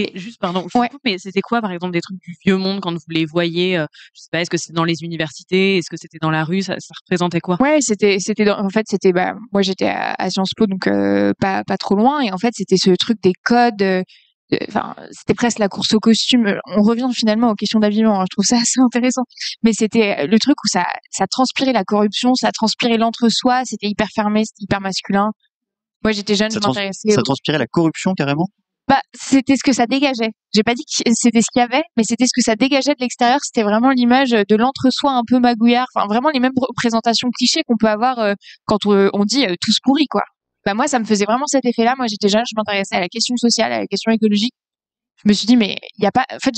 Et juste, pardon, je vous coupe, mais c'était quoi, par exemple, des trucs du vieux monde quand vous les voyez? Je sais pas, est-ce que c'était dans les universités? Est-ce que c'était dans la rue? Ça représentait quoi? Ouais, en fait, moi, j'étais à Sciences Po, donc pas trop loin. Et en fait, c'était ce truc des codes. Enfin, c'était presque la course au costume. On revient finalement aux questions d'habillement, hein. Je trouve ça assez intéressant. Mais c'était le truc où ça transpirait la corruption, ça transpirait l'entre-soi. C'était hyper fermé, c'était hyper masculin. Moi, j'étais jeune, je m'intéressais. Ça transpirait la corruption carrément? Bah, c'était ce que ça dégageait. J'ai pas dit que c'était ce qu'il y avait, mais c'était ce que ça dégageait de l'extérieur. C'était vraiment l'image de l'entre-soi un peu magouillard. Enfin, vraiment les mêmes représentations clichés qu'on peut avoir quand on dit tous pourris, quoi. Bah, moi, ça me faisait vraiment cet effet-là. Moi, j'étais jeune, je m'intéressais à la question sociale, à la question écologique. Je me suis dit, mais il y a pas, en fait,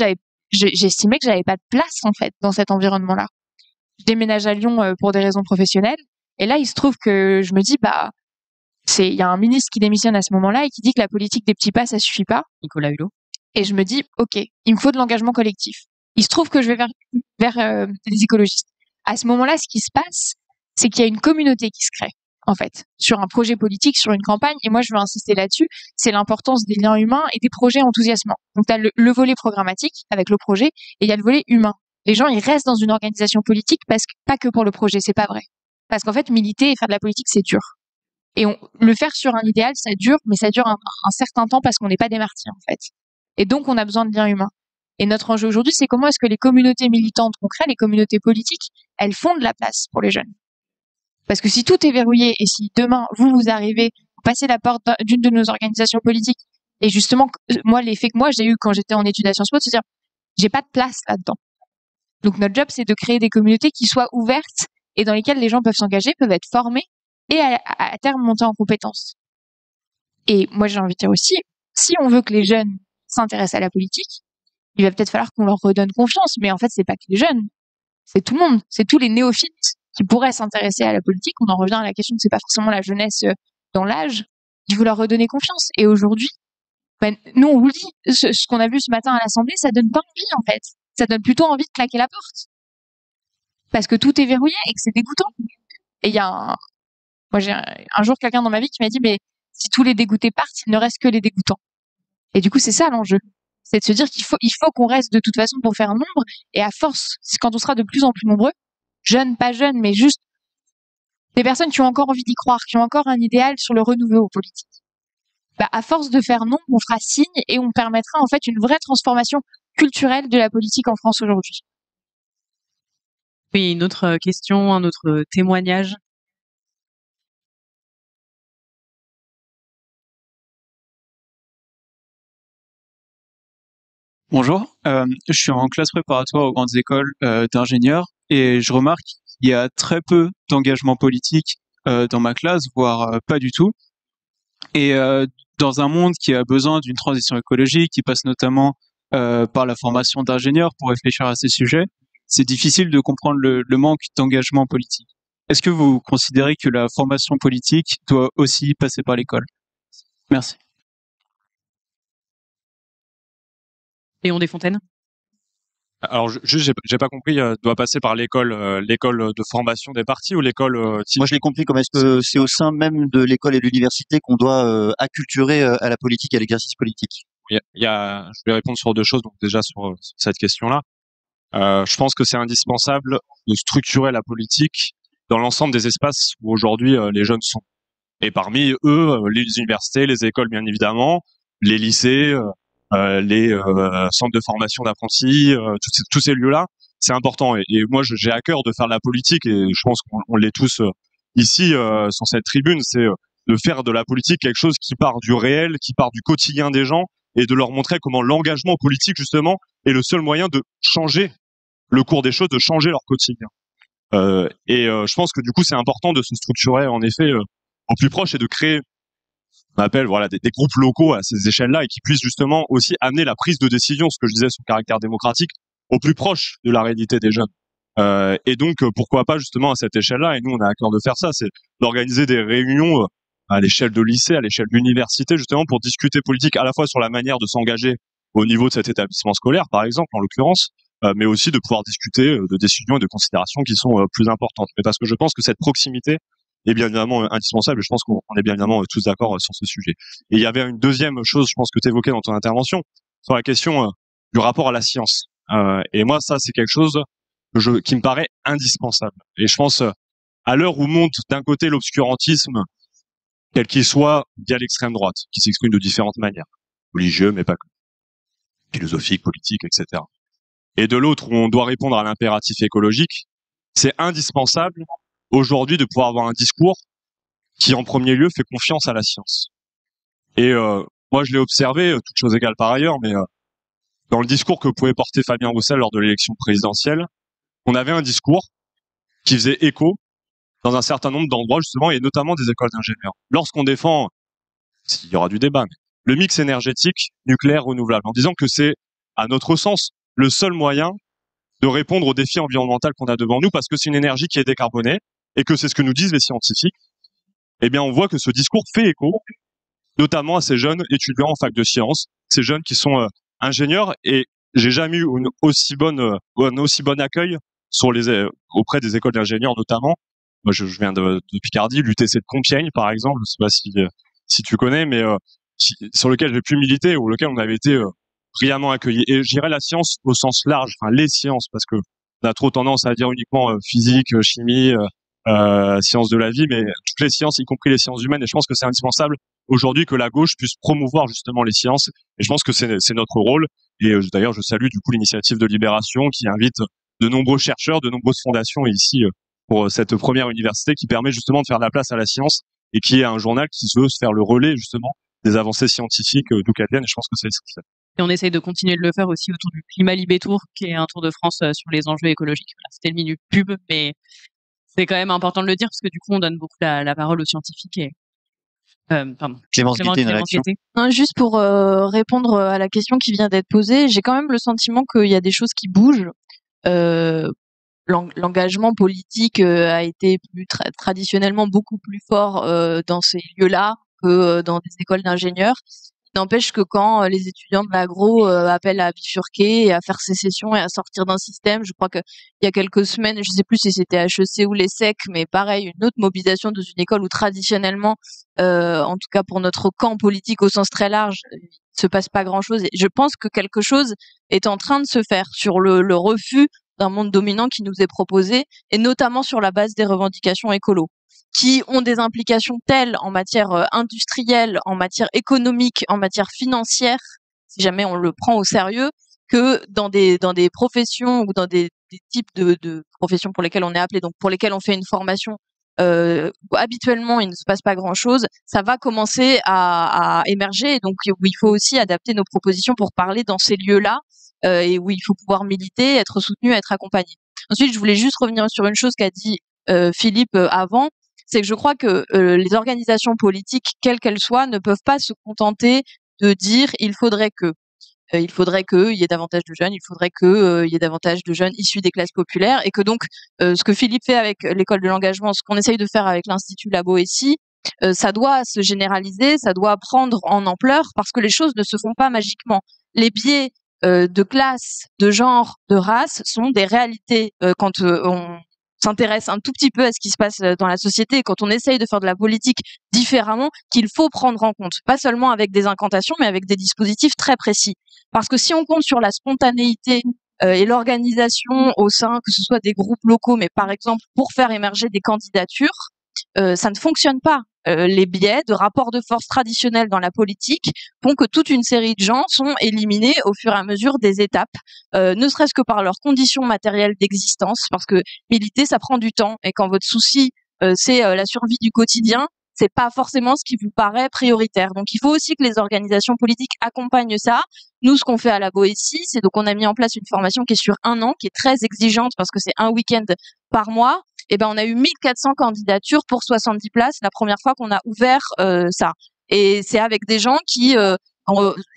j'estimais que j'avais pas de place, en fait, dans cet environnement-là. Je déménage à Lyon pour des raisons professionnelles. Et là, il se trouve que je me dis, bah, il y a un ministre qui démissionne à ce moment-là et qui dit que la politique des petits pas, ça suffit pas. Nicolas Hulot. Et je me dis, ok, il me faut de l'engagement collectif. Il se trouve que je vais vers les écologistes. À ce moment-là, ce qui se passe, c'est qu'il y a une communauté qui se crée, en fait, sur un projet politique, sur une campagne. Et moi, je veux insister là-dessus. C'est l'importance des liens humains et des projets enthousiasmants. Donc, tu as le volet programmatique avec le projet, et il y a le volet humain. Les gens, ils restent dans une organisation politique pas que pour le projet, c'est pas vrai. Parce qu'en fait, militer et faire de la politique, c'est dur. Et le faire sur un idéal, ça dure, mais ça dure un certain temps parce qu'on n'est pas des martyrs, en fait. Et donc, on a besoin de liens humains. Et notre enjeu aujourd'hui, c'est comment est-ce que les communautés militantes qu'on crée, les communautés politiques, elles font de la place pour les jeunes. Parce que si tout est verrouillé et si demain, vous arrivez, vous passez la porte d'une de nos organisations politiques Et justement, moi, l'effet que moi j'ai eu quand j'étais en études à Sciences Po, c'est de dire, j'ai pas de place là-dedans. Donc notre job, c'est de créer des communautés qui soient ouvertes et dans lesquelles les gens peuvent s'engager, peuvent être formés et à terme monter en compétences. Et moi, j'ai envie de dire aussi, si on veut que les jeunes s'intéressent à la politique, il va peut-être falloir qu'on leur redonne confiance. Mais en fait, c'est pas que les jeunes, c'est tout le monde, c'est tous les néophytes qui pourraient s'intéresser à la politique. On en revient à la question que c'est pas forcément la jeunesse dans l'âge. Il faut leur redonner confiance. Et aujourd'hui, ben, nous, on vous le dit, ce qu'on a vu ce matin à l'Assemblée, ça donne pas envie, en fait. Ça donne plutôt envie de claquer la porte. Parce que tout est verrouillé et que c'est dégoûtant. Et il y a moi, j'ai un jour quelqu'un dans ma vie qui m'a dit, mais si tous les dégoûtés partent, il ne reste que les dégoûtants. Et du coup, c'est ça l'enjeu. C'est de se dire qu'il faut qu'on reste de toute façon pour faire un nombre. Et à force, quand on sera de plus en plus nombreux, jeunes, pas jeunes, mais juste des personnes qui ont encore envie d'y croire, qui ont encore un idéal sur le renouveau politique. Bah, à force de faire nombre, on fera signe et on permettra en fait une vraie transformation culturelle de la politique en France aujourd'hui. Oui, une autre question, un autre témoignage. Bonjour, je suis en classe préparatoire aux grandes écoles d'ingénieurs et je remarque qu'il y a très peu d'engagement politique dans ma classe, voire pas du tout. Et dans un monde qui a besoin d'une transition écologique, qui passe notamment par la formation d'ingénieurs pour réfléchir à ces sujets, c'est difficile de comprendre le manque d'engagement politique. Est-ce que vous considérez que la formation politique doit aussi passer par l'école? Merci. Léon Desfontaines. Alors juste, j'ai pas compris. Doit passer par l'école, l'école de formation des partis ou l'école Moi, je l'ai compris comme est-ce que c'est au sein même de l'école et de l'université qu'on doit acculturer à la politique et à l'exercice politique. je vais répondre sur deux choses. Donc déjà sur cette question-là, je pense que c'est indispensable de structurer la politique dans l'ensemble des espaces où aujourd'hui les jeunes sont. Et parmi eux, les universités, les écoles bien évidemment, les lycées, les centres de formation d'apprentis, tous ces lieux-là, c'est important. Et moi, j'ai à cœur de faire de la politique, et je pense qu'on l'est tous ici sur cette tribune, c'est de faire de la politique quelque chose qui part du réel, qui part du quotidien des gens, et de leur montrer comment l'engagement politique, justement, est le seul moyen de changer le cours des choses, de changer leur quotidien. Je pense que du coup, c'est important de se structurer, en effet, au plus proche et de créer, on appelle des groupes locaux à ces échelles-là et qui puissent justement aussi amener la prise de décision, ce que je disais sur le caractère démocratique, au plus proche de la réalité des jeunes. Et donc, pourquoi pas justement à cette échelle-là, et nous on a à cœur de faire ça, c'est d'organiser des réunions à l'échelle de lycée, à l'échelle d'université, justement pour discuter politique à la fois sur la manière de s'engager au niveau de cet établissement scolaire, par exemple, en l'occurrence, mais aussi de pouvoir discuter de décisions et de considérations qui sont plus importantes. Mais parce que je pense que cette proximité est bien évidemment indispensable, et je pense qu'on est bien évidemment tous d'accord sur ce sujet. Et il y avait une deuxième chose, je pense, que tu évoquais dans ton intervention, sur la question du rapport à la science. Et moi, ça, c'est quelque chose qui me paraît indispensable. Et je pense, à l'heure où monte d'un côté l'obscurantisme, quel qu'il soit, via l'extrême droite, qui s'exprime de différentes manières, religieux, mais pas que, philosophique, politique, etc. Et de l'autre, où on doit répondre à l'impératif écologique, c'est indispensable aujourd'hui de pouvoir avoir un discours qui, en premier lieu, fait confiance à la science. Et moi, je l'ai observé, toutes choses égales par ailleurs, mais dans le discours que pouvait porter Fabien Roussel lors de l'élection présidentielle, on avait un discours qui faisait écho dans un certain nombre d'endroits, justement, et notamment des écoles d'ingénieurs. Lorsqu'on défend, il y aura du débat, mais le mix énergétique nucléaire renouvelable, en disant que c'est, à notre sens, le seul moyen de répondre aux défis environnementaux qu'on a devant nous, parce que c'est une énergie qui est décarbonée, et que c'est ce que nous disent les scientifiques, eh bien, on voit que ce discours fait écho, notamment à ces jeunes étudiants en fac de sciences, ces jeunes qui sont ingénieurs, et j'ai jamais eu un aussi bon accueil auprès des écoles d'ingénieurs, notamment. Moi, je viens de Picardie, l'UTC de Compiègne, par exemple, je sais pas si tu connais, mais sur lequel j'ai pu militer, ou lequel on avait été brillamment accueillis. Et je dirais la science au sens large, enfin les sciences, parce que on a trop tendance à dire uniquement physique, chimie, sciences de la vie, mais toutes les sciences, y compris les sciences humaines. Et je pense que c'est indispensable aujourd'hui que la gauche puisse promouvoir justement les sciences. Et je pense que c'est notre rôle. Et d'ailleurs, je salue du coup l'initiative de Libération qui invite de nombreux chercheurs, de nombreuses fondations ici pour cette première université qui permet justement de faire de la place à la science et qui est un journal qui veut se faire le relais justement des avancées scientifiques d'où qu'elles viennent. Et je pense que c'est essentiel. Et on essaye de continuer de le faire aussi autour du Climat Libé Tour, qui est un tour de France sur les enjeux écologiques. Voilà, c'était le minute pub, mais c'est quand même important de le dire parce que du coup, on donne beaucoup la parole aux scientifiques. Et pardon. Clémence Guettet, une réaction. Non, juste pour répondre à la question qui vient d'être posée, j'ai quand même le sentiment qu'il y a des choses qui bougent. L'engagement politique a été traditionnellement beaucoup plus fort dans ces lieux-là que dans des écoles d'ingénieurs. N'empêche que quand les étudiants de l'agro appellent à bifurquer et à faire sécession et à sortir d'un système, je crois que il y a quelques semaines, je sais plus si c'était HEC ou l'ESSEC, mais pareil, une autre mobilisation dans une école où traditionnellement, en tout cas pour notre camp politique au sens très large, il se passe pas grand-chose. Et je pense que quelque chose est en train de se faire sur le refus d'un monde dominant qui nous est proposé, et notamment sur la base des revendications écolo, qui ont des implications telles en matière industrielle, en matière économique, en matière financière, si jamais on le prend au sérieux, que dans des professions ou dans des types de professions pour lesquelles on est appelé, donc pour lesquelles on fait une formation, habituellement il ne se passe pas grand-chose, ça va commencer à émerger, et donc où il faut aussi adapter nos propositions pour parler dans ces lieux-là, et où il faut pouvoir militer, être soutenu, être accompagné. Ensuite, je voulais juste revenir sur une chose qu'a dit Philippe avant, c'est que je crois que les organisations politiques, quelles qu'elles soient, ne peuvent pas se contenter de dire il faudrait qu'il y ait davantage de jeunes, il faudrait qu'il y ait davantage de jeunes issus des classes populaires, et que donc ce que Philippe fait avec l'école de l'engagement, ce qu'on essaye de faire avec l'Institut La Boétie, ça doit se généraliser, ça doit prendre en ampleur, parce que les choses ne se font pas magiquement. Les biais de classe, de genre, de race sont des réalités quand on s'intéresse un tout petit peu à ce qui se passe dans la société, et quand on essaye de faire de la politique différemment, qu'il faut prendre en compte, pas seulement avec des incantations, mais avec des dispositifs très précis. Parce que si on compte sur la spontanéité et l'organisation au sein, que ce soit des groupes locaux, mais par exemple pour faire émerger des candidatures, ça ne fonctionne pas. Les biais de rapports de force traditionnels dans la politique font que toute une série de gens sont éliminés au fur et à mesure des étapes, ne serait-ce que par leurs conditions matérielles d'existence, parce que militer, ça prend du temps, et quand votre souci, c'est la survie du quotidien, c'est pas forcément ce qui vous paraît prioritaire. Donc il faut aussi que les organisations politiques accompagnent ça. Nous, ce qu'on fait à la Boétie, c'est donc on a mis en place une formation qui est sur 1 an, qui est très exigeante parce que c'est un week-end par mois. Et ben on a eu 1400 candidatures pour 70 places la première fois qu'on a ouvert ça. Et c'est avec des gens qui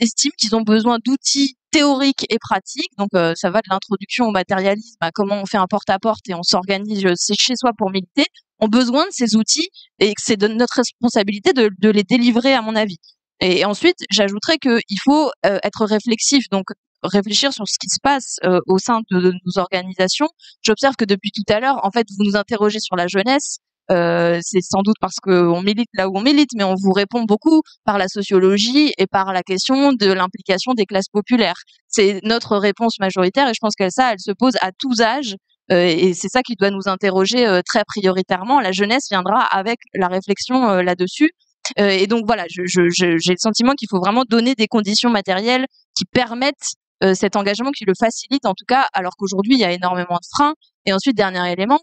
estiment qu'ils ont besoin d'outils théoriques et pratiques. Donc ça va de l'introduction au matérialisme à comment on fait un porte-à-porte et on s'organise chez soi pour militer. Ont besoin de ces outils, et que c'est de notre responsabilité de les délivrer, à mon avis. Et ensuite, j'ajouterais qu'il faut être réflexif, donc réfléchir sur ce qui se passe au sein de nos organisations. J'observe que depuis tout à l'heure, en fait, vous nous interrogez sur la jeunesse. C'est sans doute parce qu'on milite là où on milite, mais on vous répond beaucoup par la sociologie et par la question de l'implication des classes populaires. C'est notre réponse majoritaire, et je pense qu'elle se pose à tous âges. Et c'est ça qui doit nous interroger très prioritairement. La jeunesse viendra avec la réflexion là-dessus. Et donc voilà, j'ai le sentiment qu'il faut vraiment donner des conditions matérielles qui permettent cet engagement, qui le facilitent en tout cas, alors qu'aujourd'hui il y a énormément de freins. Et ensuite, dernier élément,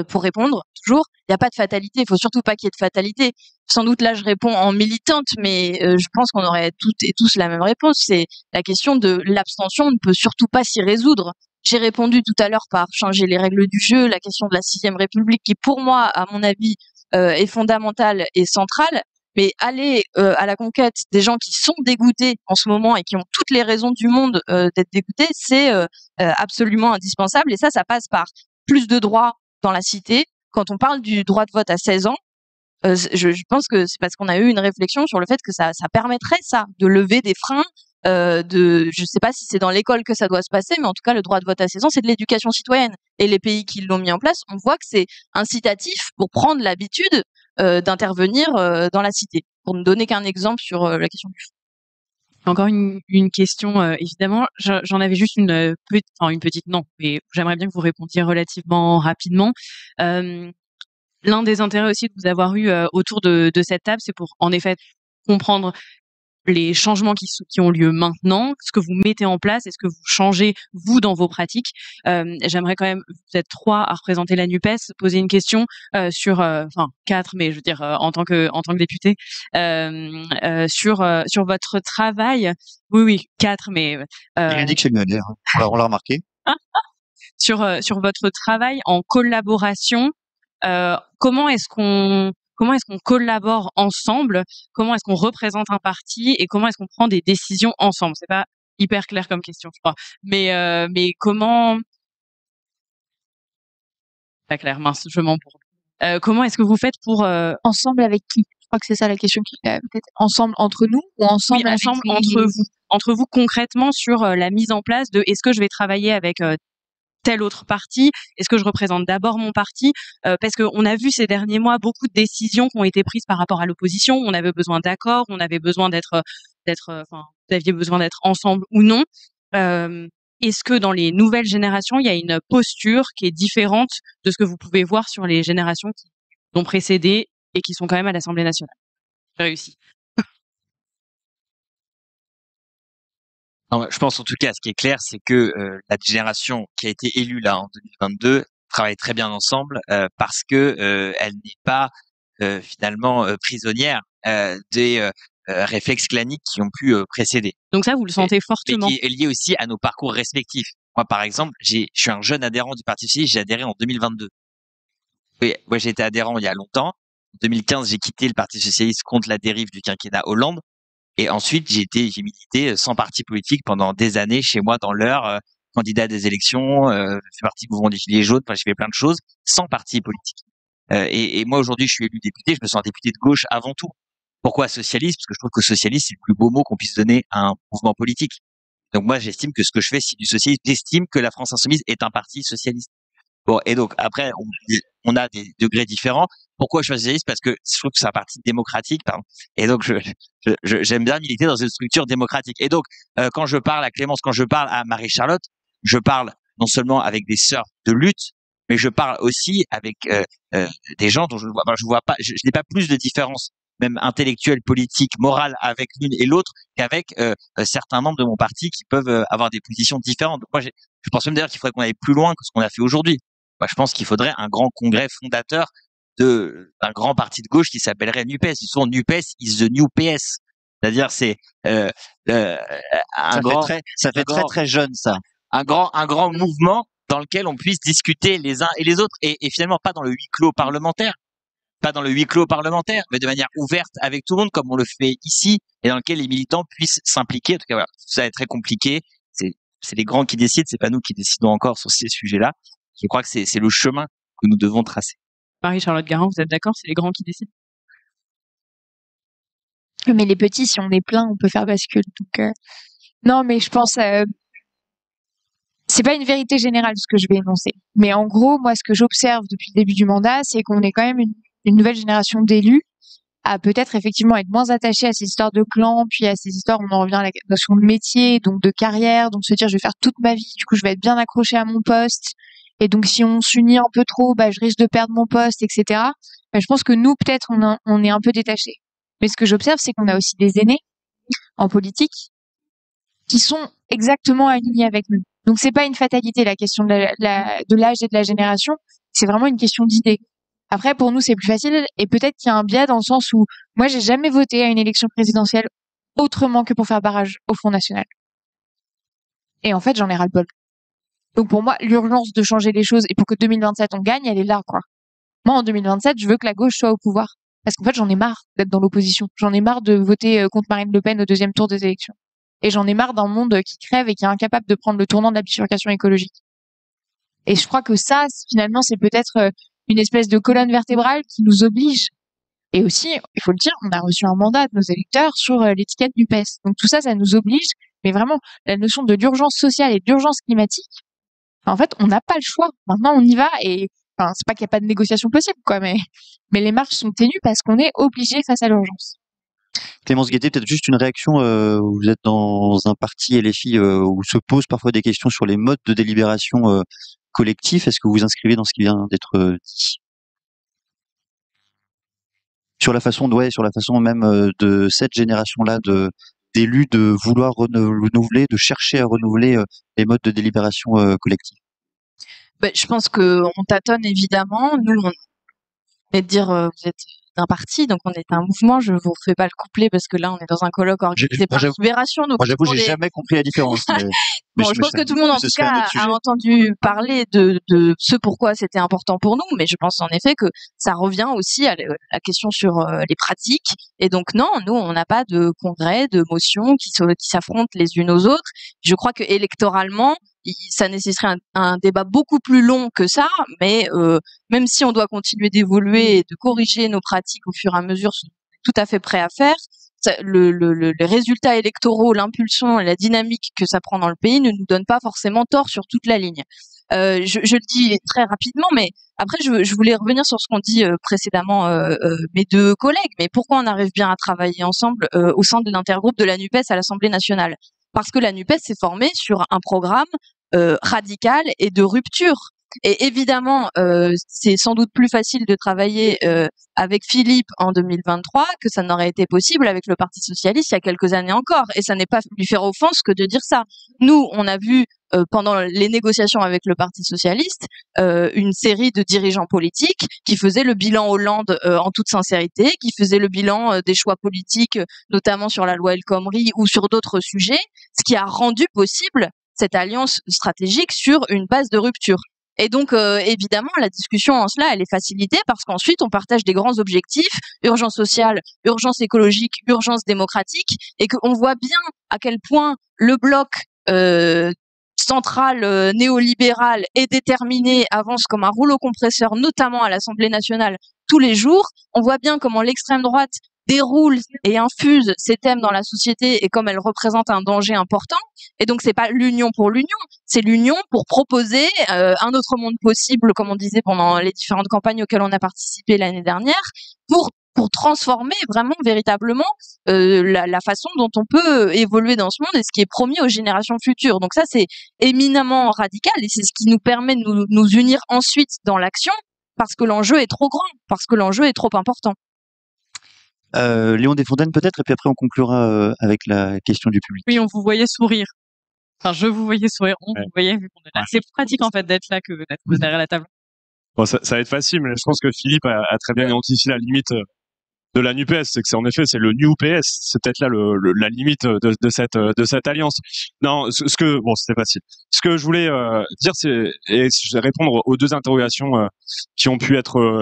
pour répondre, toujours, il n'y a pas de fatalité, il faut surtout pas qu'il y ait de fatalité. Sans doute là je réponds en militante, mais je pense qu'on aurait toutes et tous la même réponse. C'est la question de l'abstention, on ne peut surtout pas s'y résoudre. J'ai répondu tout à l'heure par changer les règles du jeu, la question de la 6e République, qui pour moi, à mon avis, est fondamentale et centrale. Mais aller à la conquête des gens qui sont dégoûtés en ce moment et qui ont toutes les raisons du monde d'être dégoûtés, c'est absolument indispensable. Et ça passe par plus de droits dans la cité. Quand on parle du droit de vote à 16 ans, je pense que c'est parce qu'on a eu une réflexion sur le fait que ça permettrait de lever des freins. Je sais pas si c'est dans l'école que ça doit se passer, mais en tout cas, le droit de vote à 16 ans, c'est de l'éducation citoyenne. Et les pays qui l'ont mis en place, on voit que c'est incitatif pour prendre l'habitude d'intervenir dans la cité. Pour ne donner qu'un exemple sur la question du fond. Encore une question, évidemment. J'en avais juste une petite, non, mais j'aimerais bien que vous répondiez relativement rapidement. L'un des intérêts aussi de vous avoir eu autour de cette table, c'est pour, en effet, comprendre les changements qui ont lieu maintenant, ce que vous mettez en place, est-ce que vous changez, vous, dans vos pratiques. J'aimerais quand même, vous êtes 3 à représenter la NUPES, poser une question sur, enfin 4, mais je veux dire en tant que député, sur votre travail. Oui, 4, mais Rien dit que chez Muller, on l'a remarqué. sur votre travail en collaboration. Comment est-ce qu'on collabore ensemble? Comment est-ce qu'on représente un parti et comment est-ce qu'on prend des décisions ensemble? C'est pas hyper clair comme question, je crois. Mais comment? Pas clair, mince, je m'embourbe. Comment est-ce que vous faites pour Ensemble avec qui? Je crois que c'est ça la question qui peut-être ensemble entre nous ou ensemble oui, ensemble entre vous concrètement sur la mise en place de est-ce que je vais travailler avec tel autre parti? Est-ce que je représente d'abord mon parti? Parce qu'on a vu ces derniers mois beaucoup de décisions qui ont été prises par rapport à l'opposition. On avait besoin d'accords, on avait besoin enfin, vous aviez besoin d'être ensemble ou non. Est-ce que dans les nouvelles générations, il y a une posture qui est différente de ce que vous pouvez voir sur les générations qui ont précédé et qui sont quand même à l'Assemblée nationale? J'ai réussi. Non, je pense en tout cas, ce qui est clair, c'est que la génération qui a été élue là en 2022 travaille très bien ensemble parce que elle n'est pas finalement prisonnière des réflexes claniques qui ont pu précéder. Donc ça, vous le sentez fortement. Mais qui est lié aussi à nos parcours respectifs. Moi, par exemple, je suis un jeune adhérent du Parti socialiste, j'ai adhéré en 2022. Oui, moi j'ai été adhérent il y a longtemps. En 2015, j'ai quitté le Parti socialiste contre la dérive du quinquennat Hollande. Et ensuite, j'ai milité sans parti politique pendant des années chez moi dans l'Eure, candidat à des élections, fait partie du mouvement des Gilets jaunes, enfin, j'ai fait plein de choses sans parti politique. Et moi, aujourd'hui, je suis élu député, je me sens député de gauche avant tout. Pourquoi socialiste? Parce que je trouve que socialiste, c'est le plus beau mot qu'on puisse donner à un mouvement politique. Donc moi, j'estime que ce que je fais, c'est du socialisme. J'estime que la France Insoumise est un parti socialiste. Bon, et donc après, on a des degrés différents. Pourquoi je suis socialiste? Parce que je trouve que c'est un parti démocratique, pardon. Et donc j'aime bien militer dans une structure démocratique. Et donc quand je parle à Clémence, quand je parle à Marie-Charlotte, je parle non seulement avec des sœurs de lutte, mais je parle aussi avec des gens dont je vois pas, je n'ai pas plus de différence, même intellectuelle, politique, morale, avec l'une et l'autre qu'avec certains membres de mon parti qui peuvent avoir des positions différentes. Donc moi, je pense même d'ailleurs qu'il faudrait qu'on aille plus loin que ce qu'on a fait aujourd'hui. Moi, je pense qu'il faudrait un grand congrès fondateur d'un grand parti de gauche qui s'appellerait NUPES. Ils sont NUPES is the new PS. C'est-à-dire, c'est un ça fait très jeune, ça. Un grand mouvement dans lequel on puisse discuter les uns et les autres et finalement pas dans le huis clos parlementaire. Pas dans le huis clos parlementaire, mais de manière ouverte avec tout le monde, comme on le fait ici, et dans lequel les militants puissent s'impliquer. En tout cas, voilà, ça est très compliqué. C'est les grands qui décident, c'est pas nous qui décidons encore sur ces sujets-là. Je crois que c'est le chemin que nous devons tracer. Marie-Charlotte Garand, vous êtes d'accord? C'est les grands qui décident? Mais les petits, si on est plein, on peut faire bascule. Donc, non, mais je pense, c'est pas une vérité générale ce que je vais énoncer. Mais en gros, moi, ce que j'observe depuis le début du mandat, c'est qu'on est quand même une nouvelle génération d'élus à peut-être effectivement être moins attachés à ces histoires de clans, puis à ces histoires, on en revient à la notion de métier, donc de carrière, donc se dire je vais faire toute ma vie, du coup je vais être bien accroché à mon poste, et donc si on s'unit un peu trop, bah je risque de perdre mon poste, etc. Bah, je pense que nous peut-être on est un peu détachés. Mais ce que j'observe, c'est qu'on a aussi des aînés en politique qui sont exactement alignés avec nous. Donc c'est pas une fatalité la question de l'âge et de la génération, c'est vraiment une question d'idée. Après, pour nous, c'est plus facile et peut-être qu'il y a un biais dans le sens où moi, j'ai jamais voté à une élection présidentielle autrement que pour faire barrage au Front National. Et en fait, j'en ai ras-le-bol. Donc pour moi, l'urgence de changer les choses et pour que 2027 on gagne, elle est là, quoi. Moi, en 2027, je veux que la gauche soit au pouvoir. Parce qu'en fait, j'en ai marre d'être dans l'opposition. J'en ai marre de voter contre Marine Le Pen au deuxième tour des élections. Et j'en ai marre d'un monde qui crève et qui est incapable de prendre le tournant de la bifurcation écologique. Et je crois que ça, finalement, c'est peut-être une espèce de colonne vertébrale qui nous oblige. Et aussi, il faut le dire, on a reçu un mandat de nos électeurs sur l'étiquette du PES. Donc tout ça, ça nous oblige. Mais vraiment, la notion de l'urgence sociale et d'urgence climatique, en fait, on n'a pas le choix. Maintenant, on y va et enfin, c'est pas qu'il n'y a pas de négociation possible, quoi, mais les marches sont ténues parce qu'on est obligé face à l'urgence. Clémence Guettet, peut-être juste une réaction. Vous êtes dans un parti LFI où se posent parfois des questions sur les modes de délibération collectif. Est-ce que vous vous inscrivez dans ce qui vient d'être dit? sur la façon même de cette génération-là d'élus de vouloir renouveler, de chercher à renouveler les modes de délibération collective. Je pense que on tâtonne évidemment. Nous, on est de dire vous êtes d'un parti, donc on est un mouvement. Je vous refais pas le couplet parce que là on est dans un colloque organisé par Libération. Donc moi j'avoue, j'ai jamais compris la différence. Bon, je pense que tout le monde en tout cas a entendu parler de ce pourquoi c'était important pour nous, mais je pense en effet que ça revient aussi à la question sur les pratiques. Et donc non, nous on n'a pas de congrès, de motions qui s'affrontent les unes aux autres. Je crois que électoralement ça nécessiterait un débat beaucoup plus long que ça, mais même si on doit continuer d'évoluer et de corriger nos pratiques au fur et à mesure, c'est tout à fait prêt à faire. Les résultats électoraux, l'impulsion et la dynamique que ça prend dans le pays ne nous donnent pas forcément tort sur toute la ligne. Je le dis très rapidement, mais après je voulais revenir sur ce qu'ont dit précédemment mes deux collègues. Mais pourquoi on arrive bien à travailler ensemble au sein de l'intergroupe de la NUPES à l'Assemblée nationale? Parce que la NUPES s'est formée sur un programme radical et de rupture. Et évidemment, c'est sans doute plus facile de travailler avec Philippe en 2023 que ça n'aurait été possible avec le Parti socialiste il y a quelques années encore. Et ça n'est pas lui faire offense que de dire ça. Nous, on a vu pendant les négociations avec le Parti socialiste une série de dirigeants politiques qui faisaient le bilan Hollande en toute sincérité, qui faisaient le bilan des choix politiques, notamment sur la loi El Khomri ou sur d'autres sujets, ce qui a rendu possible cette alliance stratégique sur une base de rupture. Et donc, évidemment, la discussion en cela, elle est facilitée parce qu'ensuite, on partage des grands objectifs, urgence sociale, urgence écologique, urgence démocratique, et qu'on voit bien à quel point le bloc central néolibéral est déterminé, avance comme un rouleau compresseur, notamment à l'Assemblée nationale, tous les jours. On voit bien comment l'extrême droite déroule et infuse ces thèmes dans la société et comme elle représente un danger important. Et donc, c'est pas l'union pour l'union, c'est l'union pour proposer un autre monde possible, comme on disait pendant les différentes campagnes auxquelles on a participé l'année dernière, pour transformer vraiment, véritablement, la façon dont on peut évoluer dans ce monde et ce qui est promis aux générations futures. Donc ça, c'est éminemment radical et c'est ce qui nous permet de nous unir ensuite dans l'action parce que l'enjeu est trop grand, parce que l'enjeu est trop important. Léon Desfontaines peut-être, et puis après on conclura avec la question du public. Oui, on vous voyait sourire. Enfin, je vous voyais sourire, on vous voyait vu qu'on est là. C'est pratique en fait d'être là que d'être derrière la table. Bon, ça va être facile, mais je pense que Philippe a très bien identifié la limite de la NUPES, c'est que c'est en effet c'est le New PS, c'est peut-être là la limite de cette alliance. Non, c'était facile. Ce que je voulais dire, c'est et je vais répondre aux deux interrogations qui ont pu être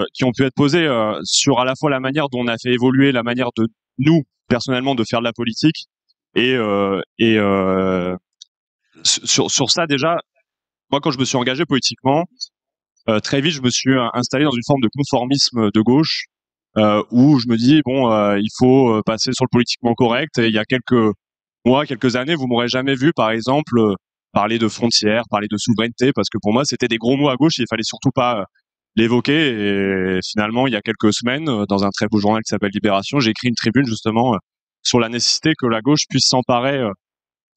posées sur à la fois la manière dont on a fait évoluer la manière de nous personnellement de faire de la politique et sur ça déjà, moi quand je me suis engagé politiquement, très vite je me suis installé dans une forme de conformisme de gauche. Où je me dis il faut passer sur le politiquement correct. Et il y a quelques années, vous m'aurez jamais vu, par exemple, parler de frontières, parler de souveraineté, parce que pour moi, c'était des gros mots à gauche. Et il fallait surtout pas l'évoquer. Et finalement, il y a quelques semaines, dans un très beau journal qui s'appelle Libération, j'ai écrit une tribune justement sur la nécessité que la gauche puisse s'emparer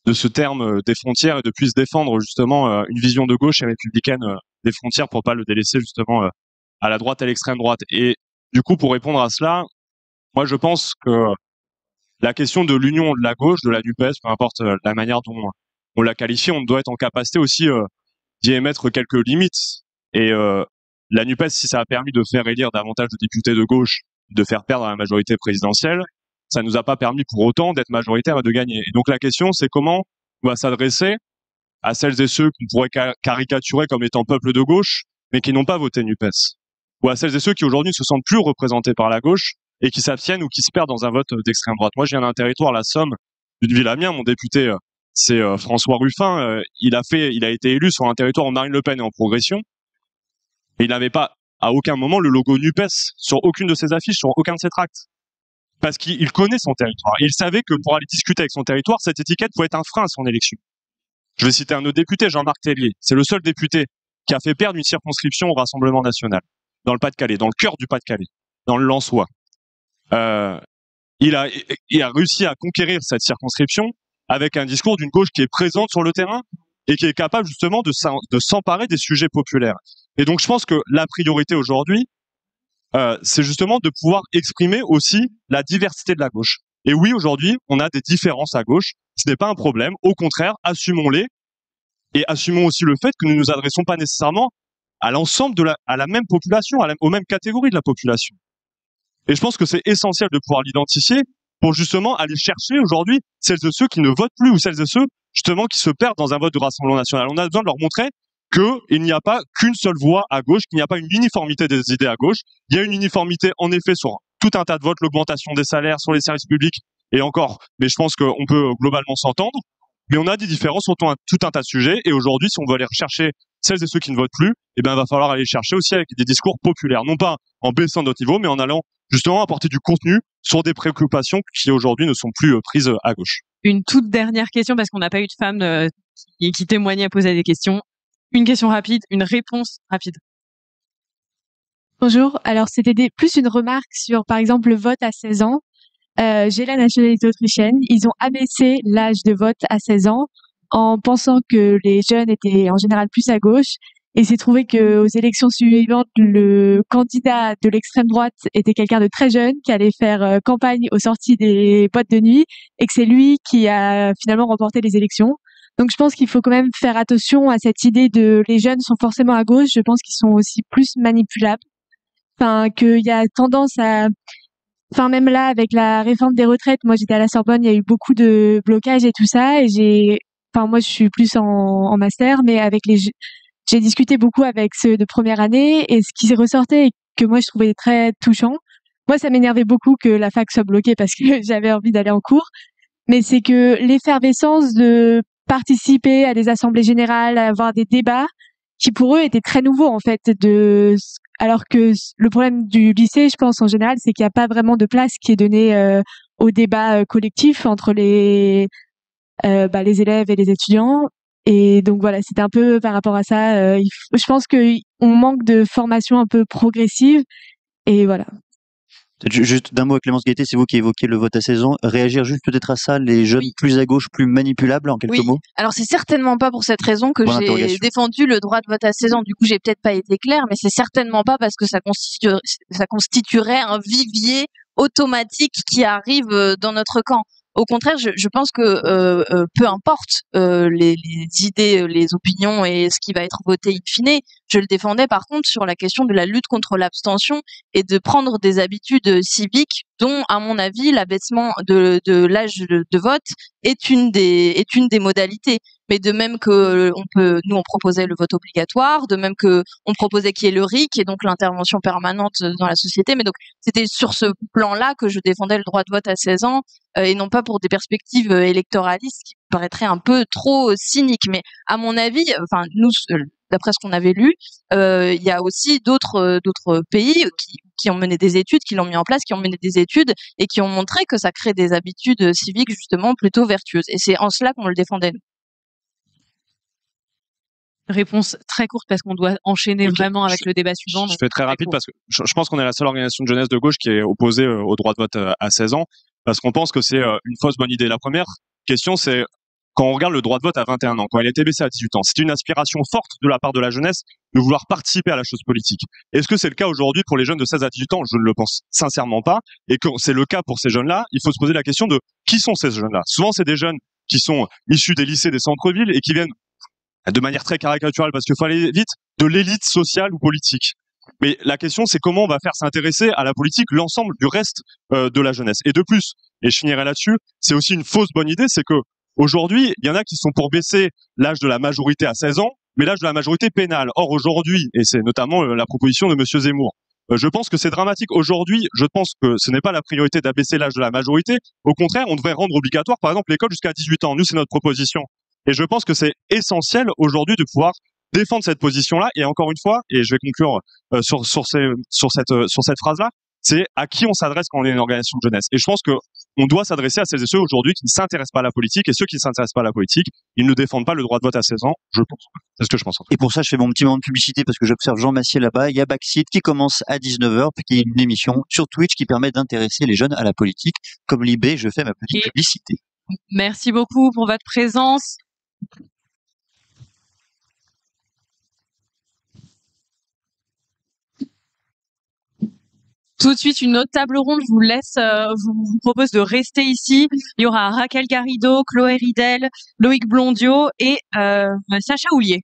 de ce terme des frontières et de puisse défendre justement une vision de gauche et républicaine des frontières pour pas le délaisser justement à la droite et à l'extrême droite. Et du coup, pour répondre à cela, moi, je pense que la question de l'union de la gauche, de la NUPES, peu importe la manière dont on la qualifie, on doit être en capacité aussi d'y émettre quelques limites. Et la NUPES, si ça a permis de faire élire davantage de députés de gauche, de faire perdre la majorité présidentielle, ça nous a pas permis pour autant d'être majoritaire et de gagner. Et donc la question, c'est comment on va s'adresser à celles et ceux qu'on pourrait caricaturer comme étant peuple de gauche, mais qui n'ont pas voté NUPES. Ou à celles et ceux qui aujourd'hui ne se sentent plus représentés par la gauche et qui s'abstiennent ou qui se perdent dans un vote d'extrême droite. Moi, je viens d'un territoire, la Somme, d'une ville Amiens. Mon député, c'est François Ruffin. Il a été élu sur un territoire où Marine Le Pen est en progression. Et il n'avait pas, à aucun moment, le logo NUPES sur aucune de ses affiches, sur aucun de ses tracts. Parce qu'il connaît son territoire. Il savait que pour aller discuter avec son territoire, cette étiquette pouvait être un frein à son élection. Je vais citer un autre député, Jean-Marc Tellier. C'est le seul député qui a fait perdre une circonscription au Rassemblement national. Dans le Pas-de-Calais, dans le cœur du Pas-de-Calais, dans le Lensois. Il a réussi à conquérir cette circonscription avec un discours d'une gauche qui est présente sur le terrain et qui est capable justement de s'emparer des sujets populaires. Et donc je pense que la priorité aujourd'hui, c'est justement de pouvoir exprimer aussi la diversité de la gauche. Et oui, aujourd'hui, on a des différences à gauche. Ce n'est pas un problème. Au contraire, assumons-les et assumons aussi le fait que nous ne nous adressons pas nécessairement à l'ensemble à la même population, aux mêmes catégories de la population. Et je pense que c'est essentiel de pouvoir l'identifier pour justement aller chercher aujourd'hui celles et ceux qui ne votent plus ou celles et ceux justement qui se perdent dans un vote de Rassemblement national. On a besoin de leur montrer qu'il n'y a pas qu'une seule voix à gauche, qu'il n'y a pas une uniformité des idées à gauche. Il y a une uniformité en effet sur tout un tas de votes, l'augmentation des salaires, sur les services publics et encore. Mais je pense qu'on peut globalement s'entendre. Mais on a des différences sur tout un tas de sujets. Et aujourd'hui, si on veut aller rechercher celles et ceux qui ne votent plus, eh ben, il va falloir aller chercher aussi avec des discours populaires. Non pas en baissant notre niveau, mais en allant justement apporter du contenu sur des préoccupations qui aujourd'hui ne sont plus prises à gauche. Une toute dernière question, parce qu'on n'a pas eu de femmes qui témoignaient à poser des questions. Une question rapide, une réponse rapide. Bonjour. Alors, c'était plus une remarque sur, par exemple, le vote à 16 ans. J'ai la nationalité autrichienne. Ils ont abaissé l'âge de vote à 16 ans en pensant que les jeunes étaient en général plus à gauche. Et c'est trouvé que aux élections suivantes, le candidat de l'extrême droite était quelqu'un de très jeune qui allait faire campagne aux sorties des boîtes de nuit et que c'est lui qui a finalement remporté les élections. Donc je pense qu'il faut quand même faire attention à cette idée de les jeunes sont forcément à gauche. Je pense qu'ils sont aussi plus manipulables. Enfin, qu'il y a tendance à... Enfin, même là, avec la réforme des retraites, moi j'étais à la Sorbonne, il y a eu beaucoup de blocages et tout ça. Et moi je suis plus en master, mais j'ai discuté beaucoup avec ceux de première année et ce qui ressortait et que moi je trouvais très touchant. Moi, ça m'énervait beaucoup que la fac soit bloquée parce que j'avais envie d'aller en cours. Mais c'est que l'effervescence de participer à des assemblées générales, à avoir des débats, qui pour eux étaient très nouveaux en fait, alors que le problème du lycée, je pense en général, c'est qu'il n'y a pas vraiment de place qui est donnée au débat collectif entre les élèves et les étudiants. Et donc voilà, c'était un peu par rapport à ça. Je pense qu'on manque de formation un peu progressive. Et voilà. Juste d'un mot à Clémence Gaëté, c'est vous qui évoquez le vote à 16 ans. Réagir juste peut-être à ça, les jeunes plus à gauche, plus manipulables, en quelques mots. Alors c'est certainement pas pour cette raison que j'ai défendu le droit de vote à 16 ans. Du coup, j'ai peut-être pas été claire, mais c'est certainement pas parce que ça constituerait un vivier automatique qui arrive dans notre camp. Au contraire, je pense que peu importe les idées, les opinions et ce qui va être voté in fine, je le défendais par contre sur la question de la lutte contre l'abstention et de prendre des habitudes civiques dont, à mon avis, l'abaissement de l'âge de vote est une des modalités. Mais de même que nous on proposait le vote obligatoire, de même que on proposait qu'il y ait le RIC et donc l'intervention permanente dans la société. Mais donc c'était sur ce plan-là que je défendais le droit de vote à 16 ans et non pas pour des perspectives électoralistes qui paraîtraient un peu trop cyniques. Mais à mon avis, enfin nous, d'après ce qu'on avait lu, il y a aussi d'autres pays qui ont mené des études, qui l'ont mis en place, qui ont mené des études et qui ont montré que ça crée des habitudes civiques justement plutôt vertueuses. Et c'est en cela qu'on le défendait. Réponse très courte parce qu'on doit enchaîner vraiment avec le débat suivant. Je fais très rapide parce que je pense qu'on est la seule organisation de jeunesse de gauche qui est opposée au droit de vote à 16 ans parce qu'on pense que c'est une fausse bonne idée. La première question, c'est quand on regarde le droit de vote à 21 ans, quand il a été baissé à 18 ans, c'est une aspiration forte de la part de la jeunesse de vouloir participer à la chose politique. Est-ce que c'est le cas aujourd'hui pour les jeunes de 16 à 18 ans? Je ne le pense sincèrement pas. Et quand c'est le cas pour ces jeunes-là, il faut se poser la question de qui sont ces jeunes-là. Souvent, c'est des jeunes qui sont issus des lycées des centres-villes et qui viennent de manière très caricaturale, parce qu'il faut aller vite, de l'élite sociale ou politique. Mais la question, c'est comment on va faire s'intéresser à la politique l'ensemble du reste de la jeunesse. Et de plus, et je finirai là-dessus, c'est aussi une fausse bonne idée, c'est que aujourd'hui, il y en a qui sont pour baisser l'âge de la majorité à 16 ans, mais l'âge de la majorité pénale. Or, aujourd'hui, et c'est notamment la proposition de Monsieur Zemmour, je pense que c'est dramatique. Aujourd'hui, je pense que ce n'est pas la priorité d'abaisser l'âge de la majorité. Au contraire, on devrait rendre obligatoire, par exemple, l'école jusqu'à 18 ans. Nous, c'est notre proposition. Et je pense que c'est essentiel aujourd'hui de pouvoir défendre cette position-là. Et encore une fois, et je vais conclure sur cette phrase-là, c'est à qui on s'adresse quand on est une organisation de jeunesse. Et je pense que on doit s'adresser à celles et ceux aujourd'hui qui ne s'intéressent pas à la politique. Et ceux qui ne s'intéressent pas à la politique, ils ne défendent pas le droit de vote à 16 ans, je pense. C'est ce que je pense. Et pour ça, je fais mon petit moment de publicité parce que j'observe Jean Massier là-bas. Il y a Backseat qui commence à 19h, puis qui est une émission sur Twitch qui permet d'intéresser les jeunes à la politique. Comme Libé, je fais ma petite publicité. Merci beaucoup pour votre présence. tout de suite une autre table ronde. Je vous propose de rester ici. Il y aura Raquel Garrido, Chloé Ridel, Loïc Blondiot et Sacha Houlier.